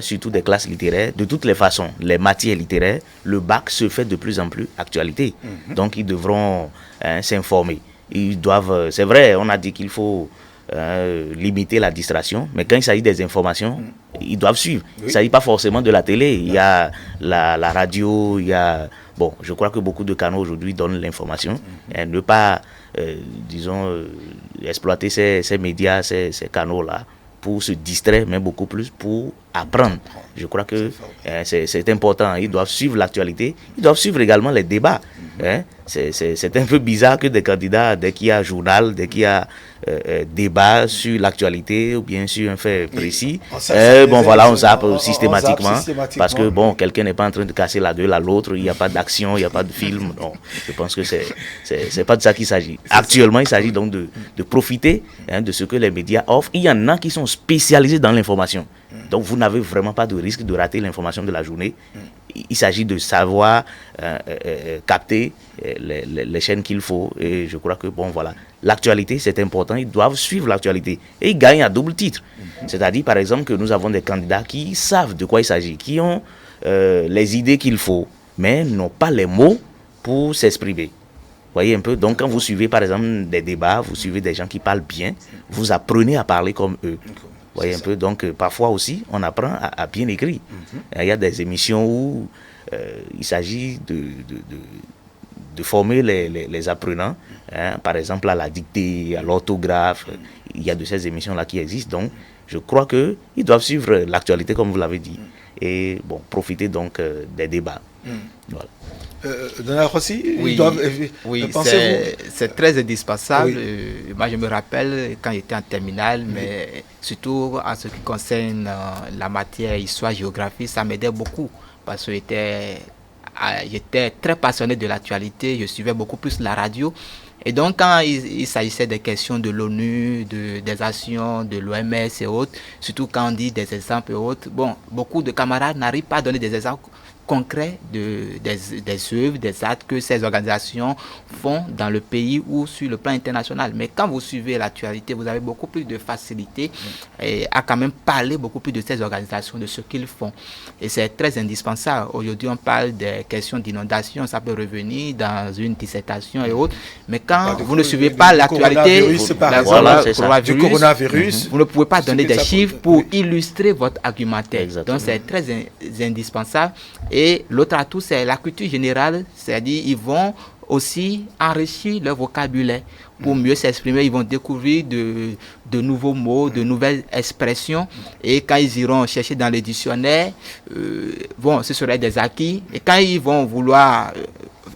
surtout des classes littéraires, de toutes les façons, les matières littéraires, le bac se fait de plus en plus actualité. Donc, ils devront s'informer. Ils doivent, c'est vrai, on a dit qu'il faut limiter la distraction, mais quand il s'agit des informations, ils doivent suivre. Oui. Il ne s'agit pas forcément de la télé, il y a la radio, il y a... Bon, je crois que beaucoup de canaux aujourd'hui donnent l'information. Ne pas, exploiter ces médias, ces canaux-là, pour se distraire, mais beaucoup plus pour apprendre. Je crois que c'est important. Ils doivent suivre l'actualité. Ils doivent suivre également les débats. C'est un peu bizarre que des candidats, dès qu'il y a journal, dès qu'il y a débat sur l'actualité ou bien sur un fait précis, on zappe systématiquement. Parce que, quelqu'un n'est pas en train de casser la gueule à l'autre. Il n'y a pas d'action, il n'y a pas de film. Non, je pense que c'est pas de ça qu'il s'agit. Actuellement, il s'agit donc de profiter de ce que les médias offrent. Il y en a qui sont spécialisés dans l'information. Donc, vous n'avez vraiment pas de risque de rater l'information de la journée. Il s'agit de savoir capter les chaînes qu'il faut. Et je crois que, l'actualité, c'est important. Ils doivent suivre l'actualité. Et ils gagnent à double titre. C'est-à-dire, par exemple, que nous avons des candidats qui savent de quoi il s'agit, qui ont les idées qu'il faut, mais n'ont pas les mots pour s'exprimer. Vous voyez un peu. Donc, quand vous suivez, par exemple, des débats, vous suivez des gens qui parlent bien, vous apprenez à parler comme eux. Vous voyez un peu, donc parfois aussi, on apprend à bien écrire. Il y a des émissions où il s'agit de former les apprenants, par exemple à la dictée, à l'orthographe. Il y a de ces émissions-là qui existent. Donc, je crois qu'ils doivent suivre l'actualité, comme vous l'avez dit, et profiter donc des débats. Voilà. Donald Rossi, oui, c'est très indispensable. Oui. Moi, je me rappelle quand j'étais en terminale, mais surtout en ce qui concerne la matière histoire-géographie, ça m'aidait beaucoup parce que j'étais très passionné de l'actualité, je suivais beaucoup plus la radio. Et donc, quand il s'agissait des questions de l'ONU, des actions de l'OMS et autres, surtout quand on dit des exemples et autres, beaucoup de camarades n'arrivent pas à donner des exemples concret des œuvres, des actes que ces organisations font dans le pays ou sur le plan international. Mais quand vous suivez l'actualité, vous avez beaucoup plus de facilité à quand même parler beaucoup plus de ces organisations, de ce qu'ils font. Et c'est très indispensable. Aujourd'hui, on parle des questions d'inondation, ça peut revenir dans une dissertation et autres. Mais quand vous ne suivez pas l'actualité du coronavirus, vous ne pouvez pas donner des chiffres pour illustrer votre argumentaire. Exactement. Donc, c'est très indispensable. Et l'autre atout, c'est la culture générale, c'est-à-dire ils vont aussi enrichir leur vocabulaire pour mieux s'exprimer. Ils vont découvrir de nouveaux mots, de nouvelles expressions. Et quand ils iront chercher dans les dictionnaires, ce seraient des acquis. Et quand ils vont vouloir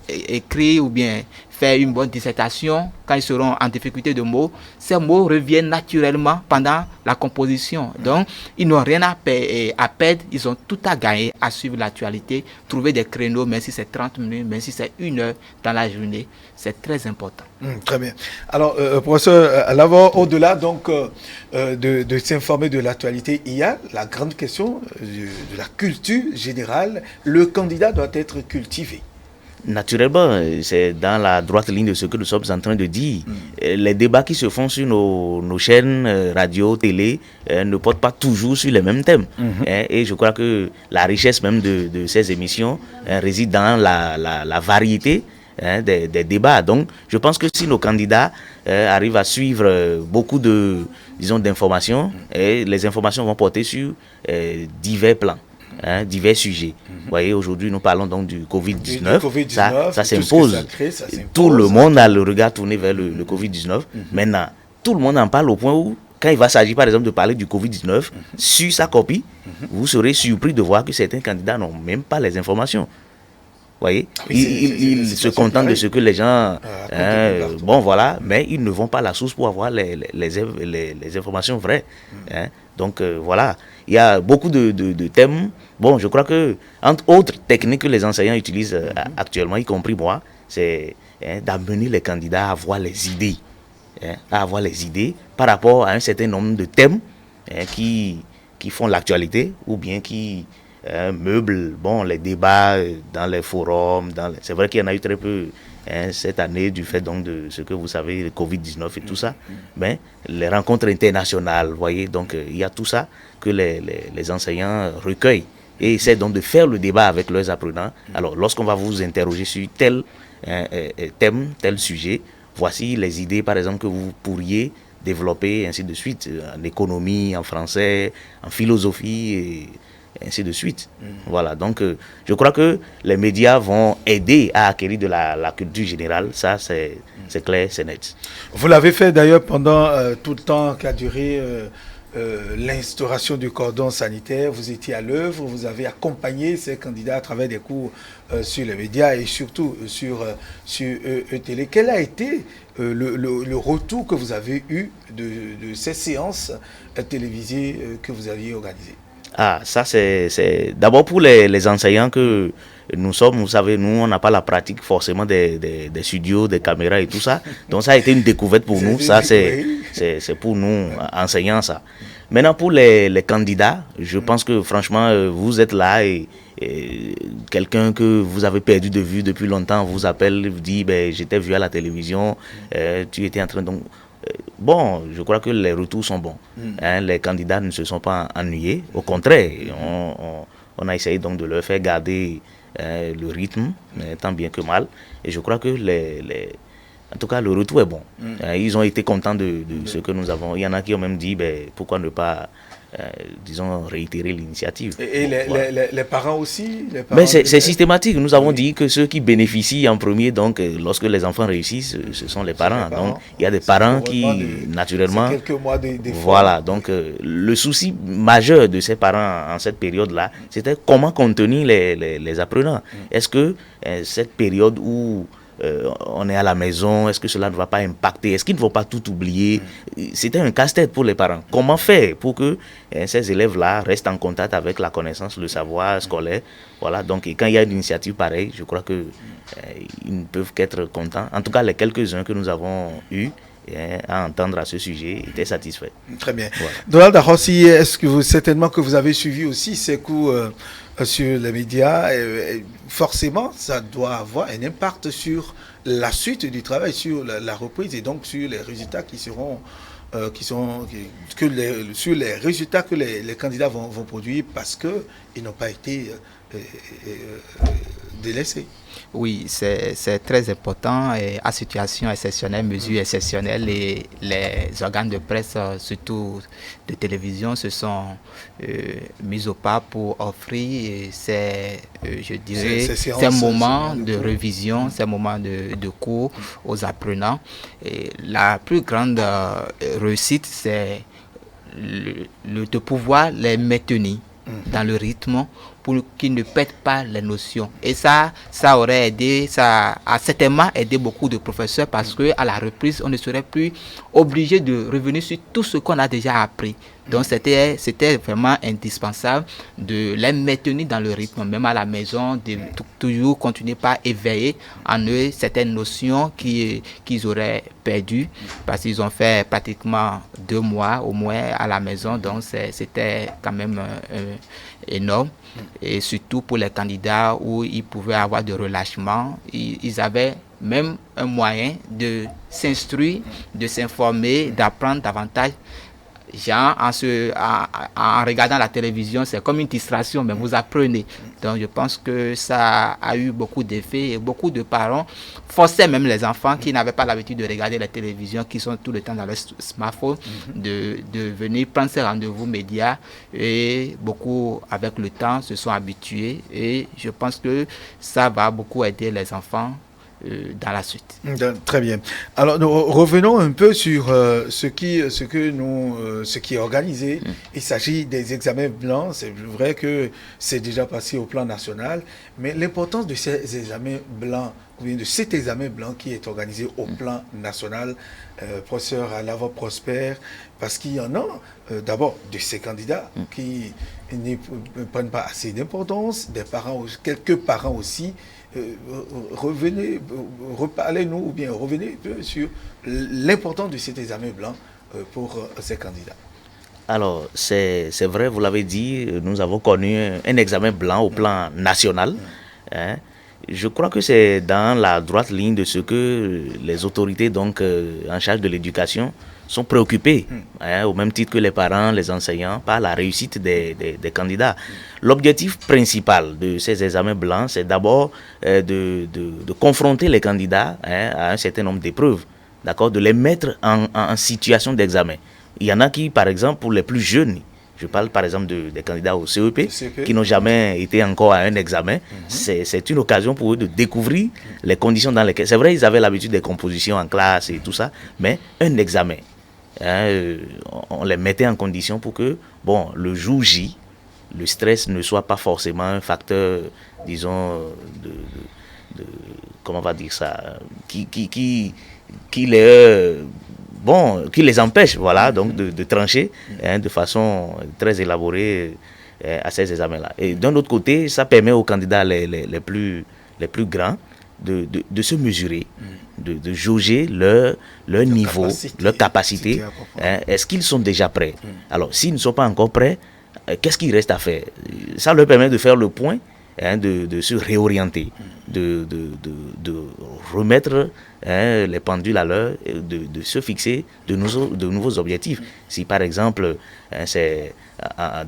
écrire ou bien faire une bonne dissertation, quand ils seront en difficulté de mots, ces mots reviennent naturellement pendant la composition. Donc, ils n'ont rien à perdre, ils ont tout à gagner à suivre l'actualité, trouver des créneaux, même si c'est 30 minutes, même si c'est 1 heure dans la journée, c'est très important. Très bien. Alors, professeur Alavant, au-delà donc de s'informer de l'actualité, il y a la grande question de la culture générale. Le candidat doit être cultivé. Naturellement, c'est dans la droite ligne de ce que nous sommes en train de dire. Les débats qui se font sur nos chaînes radio, télé, ne portent pas toujours sur les mêmes thèmes. Et je crois que la richesse même de ces émissions réside dans la variété des débats. Donc, je pense que si nos candidats arrivent à suivre beaucoup d'informations, et les informations vont porter sur divers plans. Divers sujets. Vous voyez, aujourd'hui, nous parlons donc du Covid-19. Ça s'impose. Tout le monde a le regard tourné vers le Covid-19. Maintenant, tout le monde en parle au point où, quand il va s'agir, par exemple, de parler du Covid-19 sur sa copie, vous serez surpris de voir que certains candidats n'ont même pas les informations. Vous voyez, ils se contentent de ce que les gens... mais ils ne vont pas à la source pour avoir les informations vraies. Donc voilà, il y a beaucoup de thèmes. Bon, je crois que, entre autres techniques que les enseignants utilisent actuellement, y compris moi, c'est d'amener les candidats à avoir les idées. À avoir les idées par rapport à un certain nombre de thèmes qui font l'actualité ou bien qui meublent les débats dans les forums. C'est vrai qu'il y en a eu très peu cette année du fait donc de ce que vous savez, le Covid-19 et tout ça. Mais les rencontres internationales, vous voyez, donc il y a tout ça que les enseignants recueillent et essaient donc de faire le débat avec leurs apprenants. Alors lorsqu'on va vous interroger sur tel thème, tel sujet, voici les idées, par exemple, que vous pourriez développer, ainsi de suite, en économie, en français, en philosophie, et ainsi de suite. Voilà, donc je crois que les médias vont aider à acquérir de la culture générale, ça c'est clair, c'est net. Vous l'avez fait d'ailleurs pendant tout le temps qu'a duré l'instauration du cordon sanitaire. Vous étiez à l'œuvre, vous avez accompagné ces candidats à travers des cours sur les médias et surtout sur ETélé. Quel a été le retour que vous avez eu de ces séances télévisées que vous aviez organisées? Ah, ça c'est d'abord pour les enseignants que nous sommes, vous savez, nous on n'a pas la pratique forcément des studios, des caméras et tout ça. Donc ça a été une découverte pour nous, ça c'est pour nous enseignants ça. Maintenant pour les candidats, je pense que franchement vous êtes là et quelqu'un que vous avez perdu de vue depuis longtemps vous appelle, vous dit j'étais vu à la télévision, tu étais en train donc bon, je crois que les retours sont bons. Les candidats ne se sont pas ennuyés. Au contraire, on a essayé donc de leur faire garder le rythme, tant bien que mal. Et je crois que en tout cas, le retour est bon. Ils ont été contents de ce que nous avons. Il y en a qui ont même dit, pourquoi ne pas, disons, réitérer l'initiative. Et les parents aussi Mais c'est systématique. Nous avons dit que ceux qui bénéficient en premier, donc, lorsque les enfants réussissent, ce sont les parents. Donc, il y a des parents qui, naturellement... quelques mois d'efforts. Voilà. Donc, le souci majeur de ces parents en cette période-là, c'était comment contenir les apprenants. Est-ce que cette période où on est à la maison, est-ce que cela ne va pas impacter, est-ce qu'ils ne vont pas tout oublier? C'était un casse-tête pour les parents. Comment faire pour que ces élèves-là restent en contact avec la connaissance, le savoir scolaire? Voilà, donc et quand il y a une initiative pareille, je crois que ils ne peuvent qu'être contents. En tout cas, les quelques-uns que nous avons eus à entendre à ce sujet étaient satisfaits. Très bien. Voilà. Donald Arossi, est-ce que certainement que vous avez suivi aussi ces cours sur les médias, forcément, ça doit avoir un impact sur la suite du travail, sur la reprise et donc sur les résultats sur les résultats que les candidats vont produire parce qu'ils n'ont pas été délaissés. Oui, c'est très important et à situation exceptionnelle, mesure exceptionnelle, et les organes de presse, surtout de télévision, se sont mis au pas pour offrir ces moments de révision, ces moments de cours aux apprenants. Et la plus grande réussite, c'est de pouvoir les maintenir dans le rythme pour qu'ils ne perdent pas les notions. Et ça aurait aidé, ça a certainement aidé beaucoup de professeurs parce qu'à la reprise, on ne serait plus obligé de revenir sur tout ce qu'on a déjà appris. Donc c'était vraiment indispensable de les maintenir dans le rythme, même à la maison, de toujours continuer par éveiller en eux certaines notions qu'ils auraient perdues parce qu'ils ont fait pratiquement 2 mois au moins à la maison, donc c'était quand même énorme. Et surtout pour les candidats où ils pouvaient avoir de relâchement, ils avaient même un moyen de s'instruire, de s'informer, d'apprendre davantage. Genre, en regardant la télévision, c'est comme une distraction, mais vous apprenez. Donc, je pense que ça a eu beaucoup d'effets et beaucoup de parents forçaient même les enfants qui n'avaient pas l'habitude de regarder la télévision, qui sont tout le temps dans leur smartphone, de venir prendre ces rendez-vous médias. Et beaucoup, avec le temps, se sont habitués. Et je pense que ça va beaucoup aider les enfants dans la suite. Très bien. Alors, nous revenons un peu sur ce qui est organisé. Il s'agit des examens blancs. C'est vrai que c'est déjà passé au plan national, mais l'importance de ces examens blancs ou bien de cet examen blanc qui est organisé au plan national, professeur Alava Prosper, parce qu'il y en a d'abord de ces candidats qui ne prennent pas assez d'importance, des parents, quelques parents aussi. Revenez, reparlez-nous ou bien revenez un peu sur l'importance de cet examen blanc pour ces candidats. Alors, c'est vrai, vous l'avez dit, nous avons connu un examen blanc au plan national. Hein. Je crois que c'est dans la droite ligne de ce que les autorités donc, en charge de l'éducation sont préoccupées, hein, au même titre que les parents, les enseignants, par la réussite des candidats. L'objectif principal de ces examens blancs, c'est d'abord de confronter les candidats, hein, à un certain nombre d'épreuves, d'accord, de les mettre en situation d'examen. Il y en a qui, par exemple, pour les plus jeunes, je parle par exemple des candidats au CEP, qui n'ont jamais été encore à un examen. C'est une occasion pour eux de découvrir les conditions dans lesquelles... C'est vrai, ils avaient l'habitude des compositions en classe et tout ça, mais un examen, hein, on les mettait en condition pour que, bon, le jour J, le stress ne soit pas forcément un facteur, disons, comment on va dire ça, qui les empêche, voilà, donc de trancher, hein, de façon très élaborée à ces examens-là. Et d'un autre côté, ça permet aux candidats les plus grands de se mesurer, de jauger leur niveau, leur capacité. Hein, est-ce qu'ils sont déjà prêts? Alors, s'ils ne sont pas encore prêts, qu'est-ce qu'il reste à faire? Ça leur permet de faire le point, hein, de se réorienter, de remettre, hein, les pendules à l'heure, de se fixer de nouveaux objectifs. Si par exemple, hein, c'est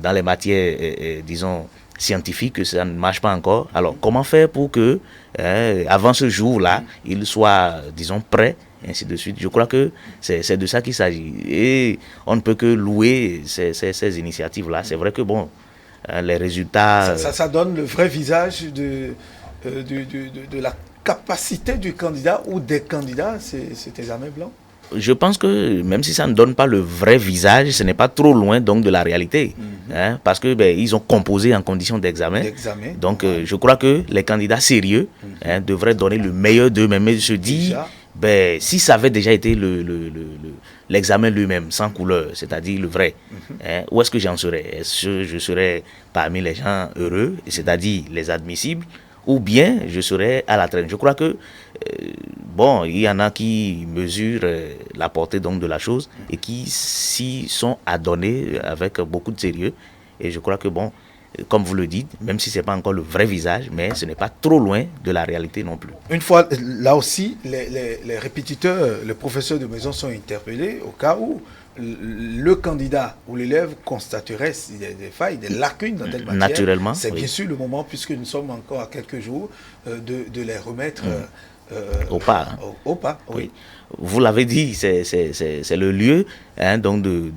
dans les matières, disons, scientifiques, que ça ne marche pas encore, alors comment faire pour que, hein, avant ce jour-là, ils soient, disons, prêts, ainsi de suite. Je crois que c'est de ça qu'il s'agit. Et on ne peut que louer ces initiatives-là. C'est vrai que, bon, les résultats... Ça donne le vrai visage de la capacité du candidat ou des candidats, cet examen blanc. Je pense que même si ça ne donne pas le vrai visage, ce n'est pas trop loin donc de la réalité. Hein, parce que ils ont composé en conditions d'examen. Donc je crois que les candidats sérieux, hein, devraient donner le meilleur d'eux-mêmes et se dire... si ça avait déjà été l'examen lui-même, sans couleur, c'est-à-dire le vrai, hein, où est-ce que j'en serais? Est-ce que je serais parmi les gens heureux, c'est-à-dire les admissibles, ou bien je serais à la traîne? Je crois que, il y en a qui mesurent la portée donc de la chose et qui s'y sont adonnés avec beaucoup de sérieux. Et je crois que, comme vous le dites, même si ce n'est pas encore le vrai visage, mais ce n'est pas trop loin de la réalité non plus. Une fois, là aussi, les répétiteurs, les professeurs de maison sont interpellés au cas où le candidat ou l'élève constaterait des failles, des lacunes dans telle matière. Naturellement. C'est bien sûr le moment, puisque nous sommes encore à quelques jours, de les remettre au pas. Hein. Au pas, oui. Vous l'avez dit, c'est le lieu, hein, donc de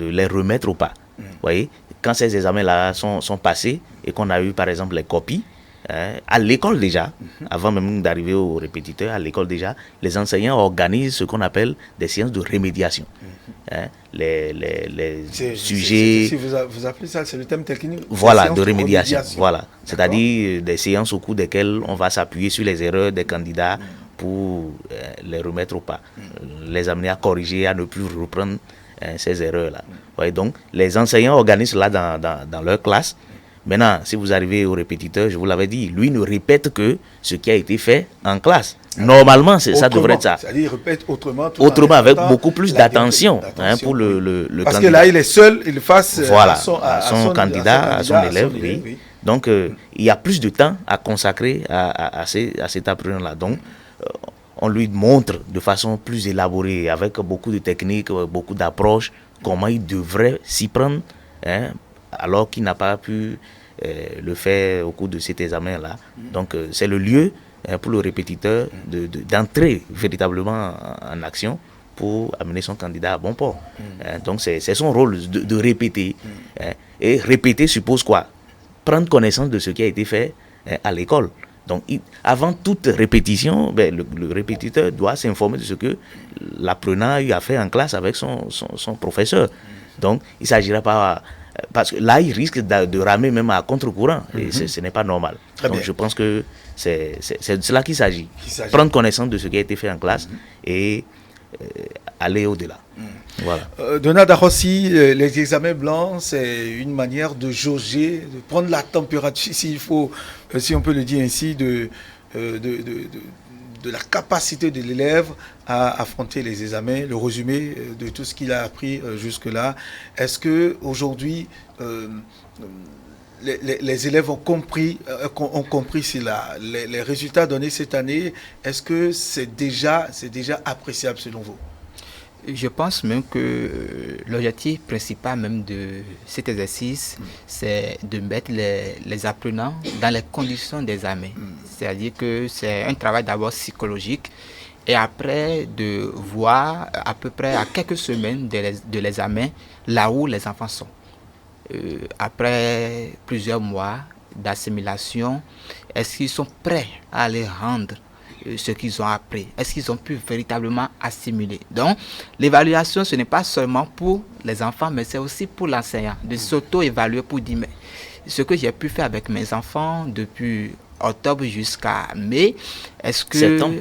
les remettre au pas. Voyez, quand ces examens-là sont passés et qu'on a eu par exemple les copies, hein, à l'école déjà, avant même d'arriver aux répétiteurs, à l'école déjà, les enseignants organisent ce qu'on appelle des séances de rémédiation. Hein, les sujets... Si vous appelez ça, c'est le thème technique. Voilà, de rémédiation. Voilà. C'est-à-dire des séances au cours desquelles on va s'appuyer sur les erreurs des candidats pour les remettre au pas, les amener à corriger, à ne plus reprendre ces erreurs-là. Ouais, donc, les enseignants organisent cela dans leur classe. Maintenant, si vous arrivez au répétiteur, je vous l'avais dit, lui ne répète que ce qui a été fait en classe. Normalement, ça devrait être ça. C'est-à-dire, il répète autrement. Autrement, avec beaucoup plus d'attention, hein, pour le Parce candidat. Que là, il est seul, il face à son candidat, à son élève. Oui. Donc, il y a plus de temps à consacrer à cet apprenant-là. Donc, on lui montre de façon plus élaborée, avec beaucoup de techniques, beaucoup d'approches, comment il devrait s'y prendre, hein, alors qu'il n'a pas pu le faire au cours de cet examen-là. Donc, c'est le lieu, hein, pour le répétiteur d'entrer véritablement en action pour amener son candidat à bon port. Hein, donc, c'est son rôle de répéter. Hein, et répéter suppose quoi? Prendre connaissance de ce qui a été fait, hein, à l'école. Donc, avant toute répétition, le répétiteur doit s'informer de ce que l'apprenant a fait en classe avec son professeur. Donc, il ne s'agira pas Parce que là, ils risquent de ramer même à contre-courant. Et ce n'est pas normal. Donc, je pense que c'est de cela qu'il s'agit. Prendre connaissance de ce qui a été fait en classe et aller au-delà. Voilà. Donald Arossi, les examens blancs, c'est une manière de jauger, de prendre la température, s'il faut, si on peut le dire ainsi, de la capacité de l'élève à affronter les examens, le résumé de tout ce qu'il a appris jusque-là. Est-ce qu'aujourd'hui, les élèves ont compris cela, les résultats donnés cette année? Est-ce que c'est déjà appréciable selon vous? Je pense même que l'objectif principal même de cet exercice, c'est de mettre les apprenants dans les conditions d'examen. C'est-à-dire que c'est un travail d'abord psychologique et après de voir à peu près à quelques semaines de l'examen là où les enfants sont. Après plusieurs mois d'assimilation, est-ce qu'ils sont prêts à aller rendre ce qu'ils ont appris? Est-ce qu'ils ont pu véritablement assimiler? Donc, l'évaluation, ce n'est pas seulement pour les enfants, mais c'est aussi pour l'enseignant, de s'auto-évaluer pour dire, mais ce que j'ai pu faire avec mes enfants depuis octobre jusqu'à mai, est-ce que... Septembre.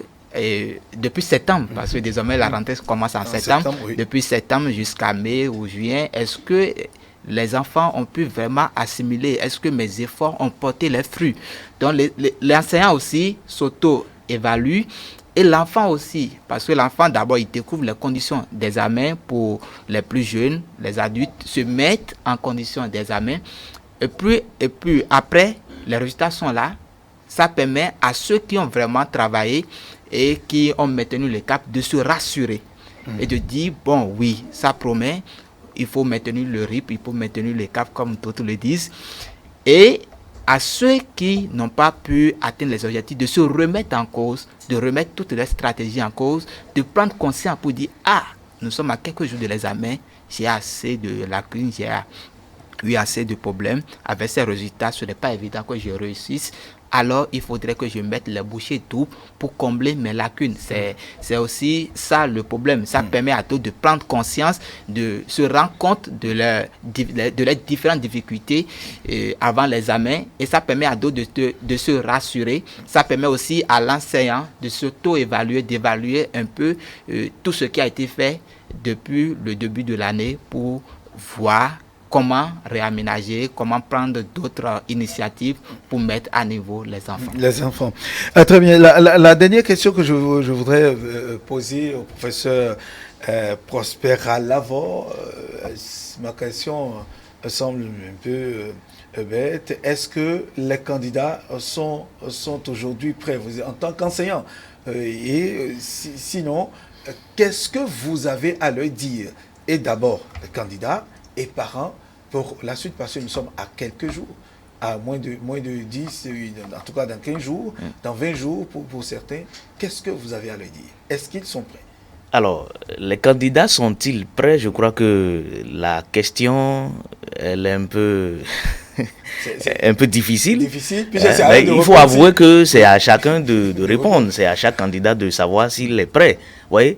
Depuis septembre, parce que désormais la rentrée commence en septembre, oui. Depuis depuis septembre jusqu'à mai ou juin, est-ce que les enfants ont pu vraiment assimiler? Est-ce que mes efforts ont porté les fruits? Donc, l'enseignant aussi s'auto-évalue et l'enfant aussi, parce que l'enfant d'abord il découvre les conditions d'examen pour les plus jeunes, les adultes se mettent en conditions d'examen et puis après les résultats sont là, ça permet à ceux qui ont vraiment travaillé et qui ont maintenu le cap de se rassurer et de dire bon oui ça promet, il faut maintenir le rythme, il faut maintenir le cap comme d'autres le disent, et à ceux qui n'ont pas pu atteindre les objectifs, de se remettre en cause, de remettre toutes les stratégies en cause, de prendre conscience pour dire « Ah, nous sommes à quelques jours de l'examen, j'ai assez de lacunes, j'ai eu assez de problèmes. Avec ces résultats, ce n'est pas évident que je réussisse. Alors, il faudrait que je mette les bouchées doubles pour combler mes lacunes. » C'est aussi ça le problème. Ça permet à tous de prendre conscience, de se rendre compte de leurs différentes difficultés avant l'examen. Et ça permet à d'autres de se rassurer. Ça permet aussi à l'enseignant de s'auto-évaluer, d'évaluer un peu tout ce qui a été fait depuis le début de l'année pour voir comment réaménager, comment prendre d'autres initiatives pour mettre à niveau les enfants. Les enfants. Très bien. La dernière question que je voudrais poser au professeur Prosper Alavor, ma question semble un peu bête. Est-ce que les candidats sont aujourd'hui prêts, vous, en tant qu'enseignants? Sinon, qu'est-ce que vous avez à leur dire? Et d'abord, les candidats et parents, pour la suite, parce que nous sommes à quelques jours, à moins de 10, en tout cas dans 15 jours, dans 20 jours pour certains. Qu'est-ce que vous avez à leur dire? Est-ce qu'ils sont prêts? Alors, les candidats sont-ils prêts? Je crois que la question, elle est un peu... un peu difficile. Mais il faut avouer que c'est à chacun de répondre, c'est à chaque candidat de savoir s'il est prêt. Vous voyez,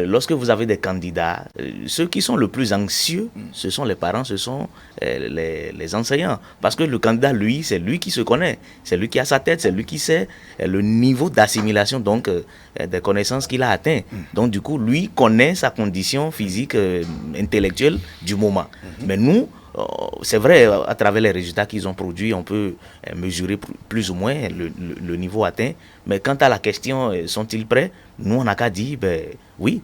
lorsque vous avez des candidats, ceux qui sont le plus anxieux, ce sont les parents, ce sont les enseignants. Parce que le candidat, lui, c'est lui qui se connaît, c'est lui qui a sa tête, c'est lui qui sait le niveau d'assimilation donc des connaissances qu'il a atteint. Donc du coup, lui connaît sa condition physique, intellectuelle du moment. Mais nous, c'est vrai, à travers les résultats qu'ils ont produits, on peut mesurer plus ou moins le niveau atteint. Mais quant à la question, sont-ils prêts? Nous, on n'a qu'à dire, oui.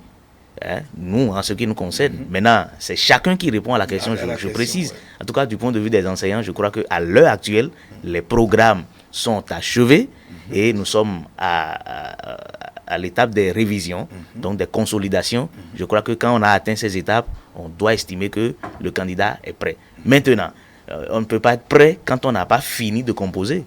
Nous, en ce qui nous concerne. Maintenant, c'est chacun qui répond à la question, je précise. Ouais. En tout cas, du point de vue des enseignants, je crois qu'à l'heure actuelle, les programmes sont achevés et nous sommes à l'étape des révisions, donc des consolidations. Je crois que quand on a atteint ces étapes, on doit estimer que le candidat est prêt. Maintenant, on ne peut pas être prêt quand on n'a pas fini de composer.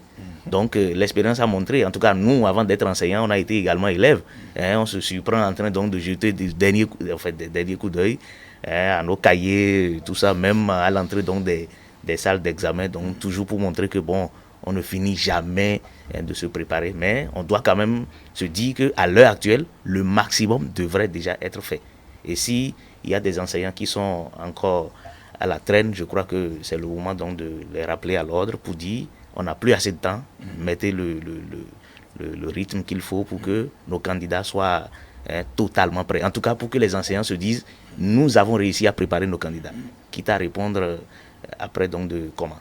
Donc, l'expérience a montré, en tout cas, nous, avant d'être enseignants, on a été également élèves. On se surprend en train donc de jeter des derniers coups d'œil à nos cahiers, tout ça, même à l'entrée donc des salles d'examen, donc toujours pour montrer que, bon, on ne finit jamais de se préparer, mais on doit quand même se dire qu'à l'heure actuelle, le maximum devrait déjà être fait. Et s'il y a des enseignants qui sont encore à la traîne, je crois que c'est le moment donc de les rappeler à l'ordre pour dire on n'a plus assez de temps, mettez le rythme qu'il faut pour que nos candidats soient totalement prêts. En tout cas, pour que les enseignants se disent nous avons réussi à préparer nos candidats, quitte à répondre après donc de comment.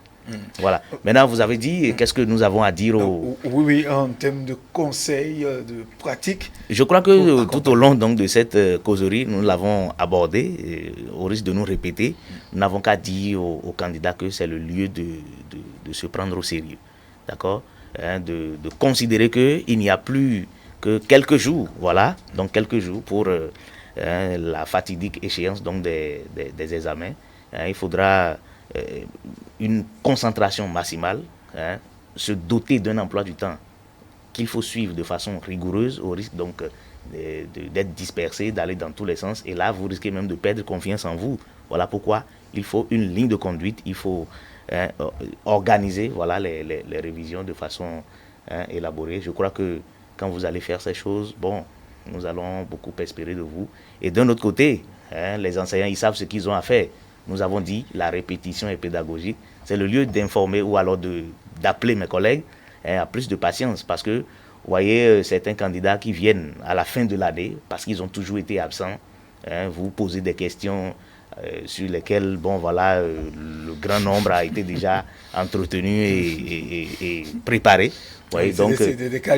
Voilà. Maintenant, vous avez dit, qu'est-ce que nous avons à dire Oui, en termes de conseils, de pratiques. Je crois que tout au long donc, de cette causerie, nous l'avons abordé, au risque de nous répéter. Nous n'avons qu'à dire aux candidats que c'est le lieu de se prendre au sérieux. D'accord, de considérer qu'il n'y a plus que quelques jours, voilà, donc quelques jours pour la fatidique échéance donc, des examens. Il faudra une concentration maximale, se doter d'un emploi du temps qu'il faut suivre de façon rigoureuse au risque donc d'être dispersé, d'aller dans tous les sens et là vous risquez même de perdre confiance en vous. Voilà pourquoi il faut une ligne de conduite, il faut organiser voilà, les révisions de façon élaborée. Je crois que quand vous allez faire ces choses, bon, nous allons beaucoup espérer de vous. Et d'un autre côté, les enseignants, ils savent ce qu'ils ont à faire. Nous avons dit, la répétition est pédagogique. C'est le lieu d'informer ou alors d'appeler mes collègues à plus de patience. Parce que, vous voyez, certains candidats qui viennent à la fin de l'année, parce qu'ils ont toujours été absents, vous posez des questions sur lesquelles, bon, voilà, le grand nombre a été déjà entretenu et préparé. Vous voyez, donc,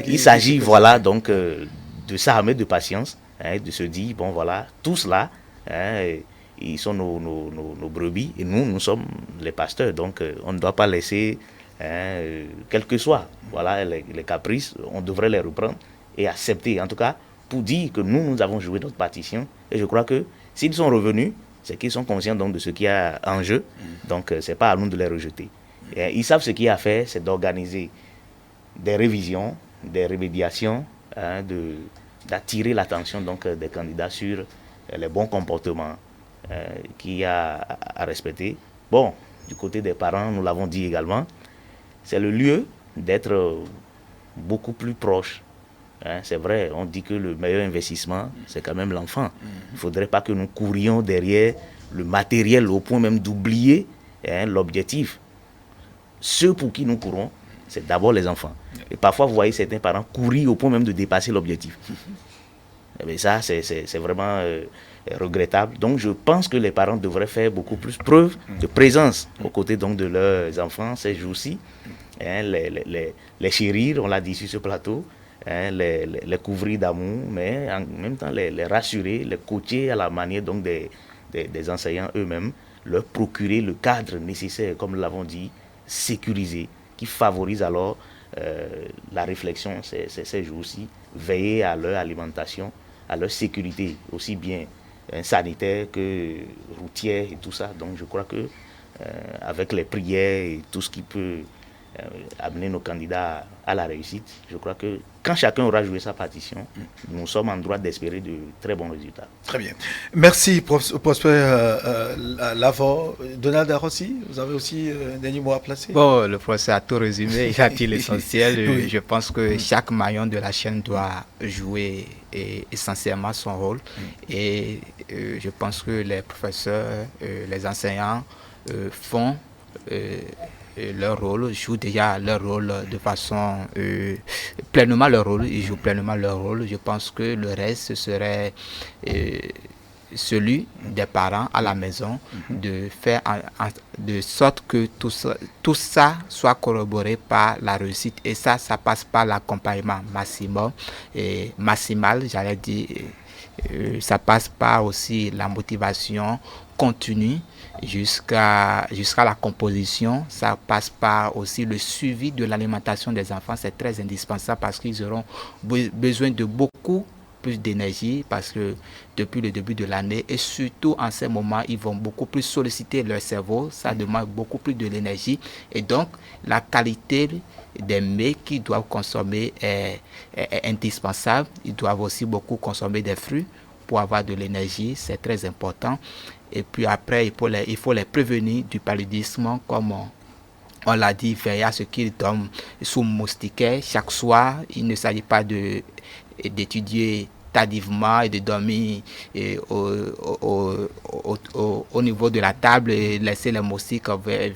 il s'agit, voilà, donc, de s'armer de patience, de se dire, bon, voilà, tous là, ils sont nos brebis et nous sommes les pasteurs. Donc, on ne doit pas laisser, quel que soit voilà, les caprices, on devrait les reprendre et accepter. En tout cas, pour dire que nous avons joué notre partition. Et je crois que s'ils sont revenus, c'est qu'ils sont conscients donc, de ce qu'il y a en jeu. Donc, ce n'est pas à nous de les rejeter. Et ils savent ce qu'il y a à faire, c'est d'organiser des révisions, des remédiations, d'attirer l'attention donc, des candidats sur les bons comportements qu'il y a à respecter. Bon, du côté des parents, nous l'avons dit également, c'est le lieu d'être beaucoup plus proche. C'est vrai, on dit que le meilleur investissement, c'est quand même l'enfant. Il ne faudrait pas que nous courions derrière le matériel au point même d'oublier l'objectif. Ceux pour qui nous courons, c'est d'abord les enfants. Et parfois, vous voyez certains parents courir au point même de dépasser l'objectif. Mais ça, c'est vraiment regrettable. Donc, je pense que les parents devraient faire beaucoup plus preuve de présence aux côtés donc, de leurs enfants ces jours-ci. Les chérir, on l'a dit sur ce plateau, les couvrir d'amour, mais en même temps les rassurer, les coacher à la manière donc, des enseignants eux-mêmes, leur procurer le cadre nécessaire, comme nous l'avons dit, sécurisé, qui favorise alors la réflexion ces jours-ci, veiller à leur alimentation, à leur sécurité, aussi bien sanitaire que routière et tout ça. Donc je crois que avec les prières et tout ce qui peut amener nos candidats à la réussite, je crois que quand chacun aura joué sa partition, nous sommes en droit d'espérer de très bons résultats. Très bien. Merci, Prosper Lavore. Donald Arossi, vous avez aussi un dernier mot à placer? Bon, le professeur a tout résumé, il a dit l'essentiel. Oui. Je pense que chaque maillon de la chaîne doit jouer essentiellement son rôle. Et je pense que les professeurs, les enseignants font leur rôle, jouent déjà leur rôle de façon pleinement leur rôle, ils jouent pleinement leur rôle. Je pense que le reste ce serait celui des parents à la maison, de faire de sorte que tout ça soit corroboré par la réussite. Et ça passe par l'accompagnement maximal, j'allais dire. Ça passe par aussi la motivation continue jusqu'à la composition. Ça passe par aussi le suivi de l'alimentation des enfants. C'est très indispensable parce qu'ils auront besoin de beaucoup plus d'énergie parce que depuis le début de l'année et surtout en ces moments, ils vont beaucoup plus solliciter leur cerveau. Ça demande beaucoup plus de l'énergie et donc la qualité des mets qu'ils doivent consommer est indispensable. Ils doivent aussi beaucoup consommer des fruits pour avoir de l'énergie, c'est très important. Et puis après, il faut les prévenir du paludisme, comme on l'a dit, veiller à ce qu'ils dorment sous moustiquaires chaque soir. Il ne s'agit pas d'étudier tardivement et de dormir au niveau de la table et laisser les moustiques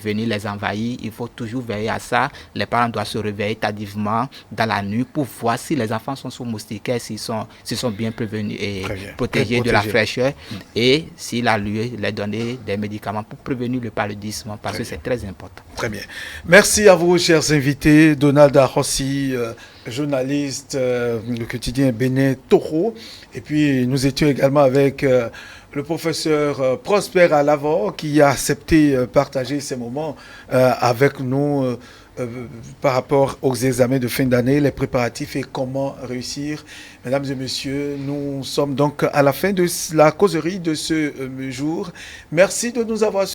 venir les envahir. Il faut toujours veiller à ça. Les parents doivent se réveiller tardivement dans la nuit pour voir si les enfants sont sous moustiquaires, s'ils sont bien prévenus et protégés de la fraîcheur. Et s'il a lieu, les donner des médicaments pour prévenir le paludisme parce que c'est très important. Très bien. Merci à vous, chers invités. Donald Arossi, journaliste, le quotidien Bénin Toro. Et puis, nous étions également avec le professeur Prosper Alavor qui a accepté partager ces moments avec nous par rapport aux examens de fin d'année, les préparatifs et comment réussir. Mesdames et messieurs, nous sommes donc à la fin de la causerie de ce jour. Merci de nous avoir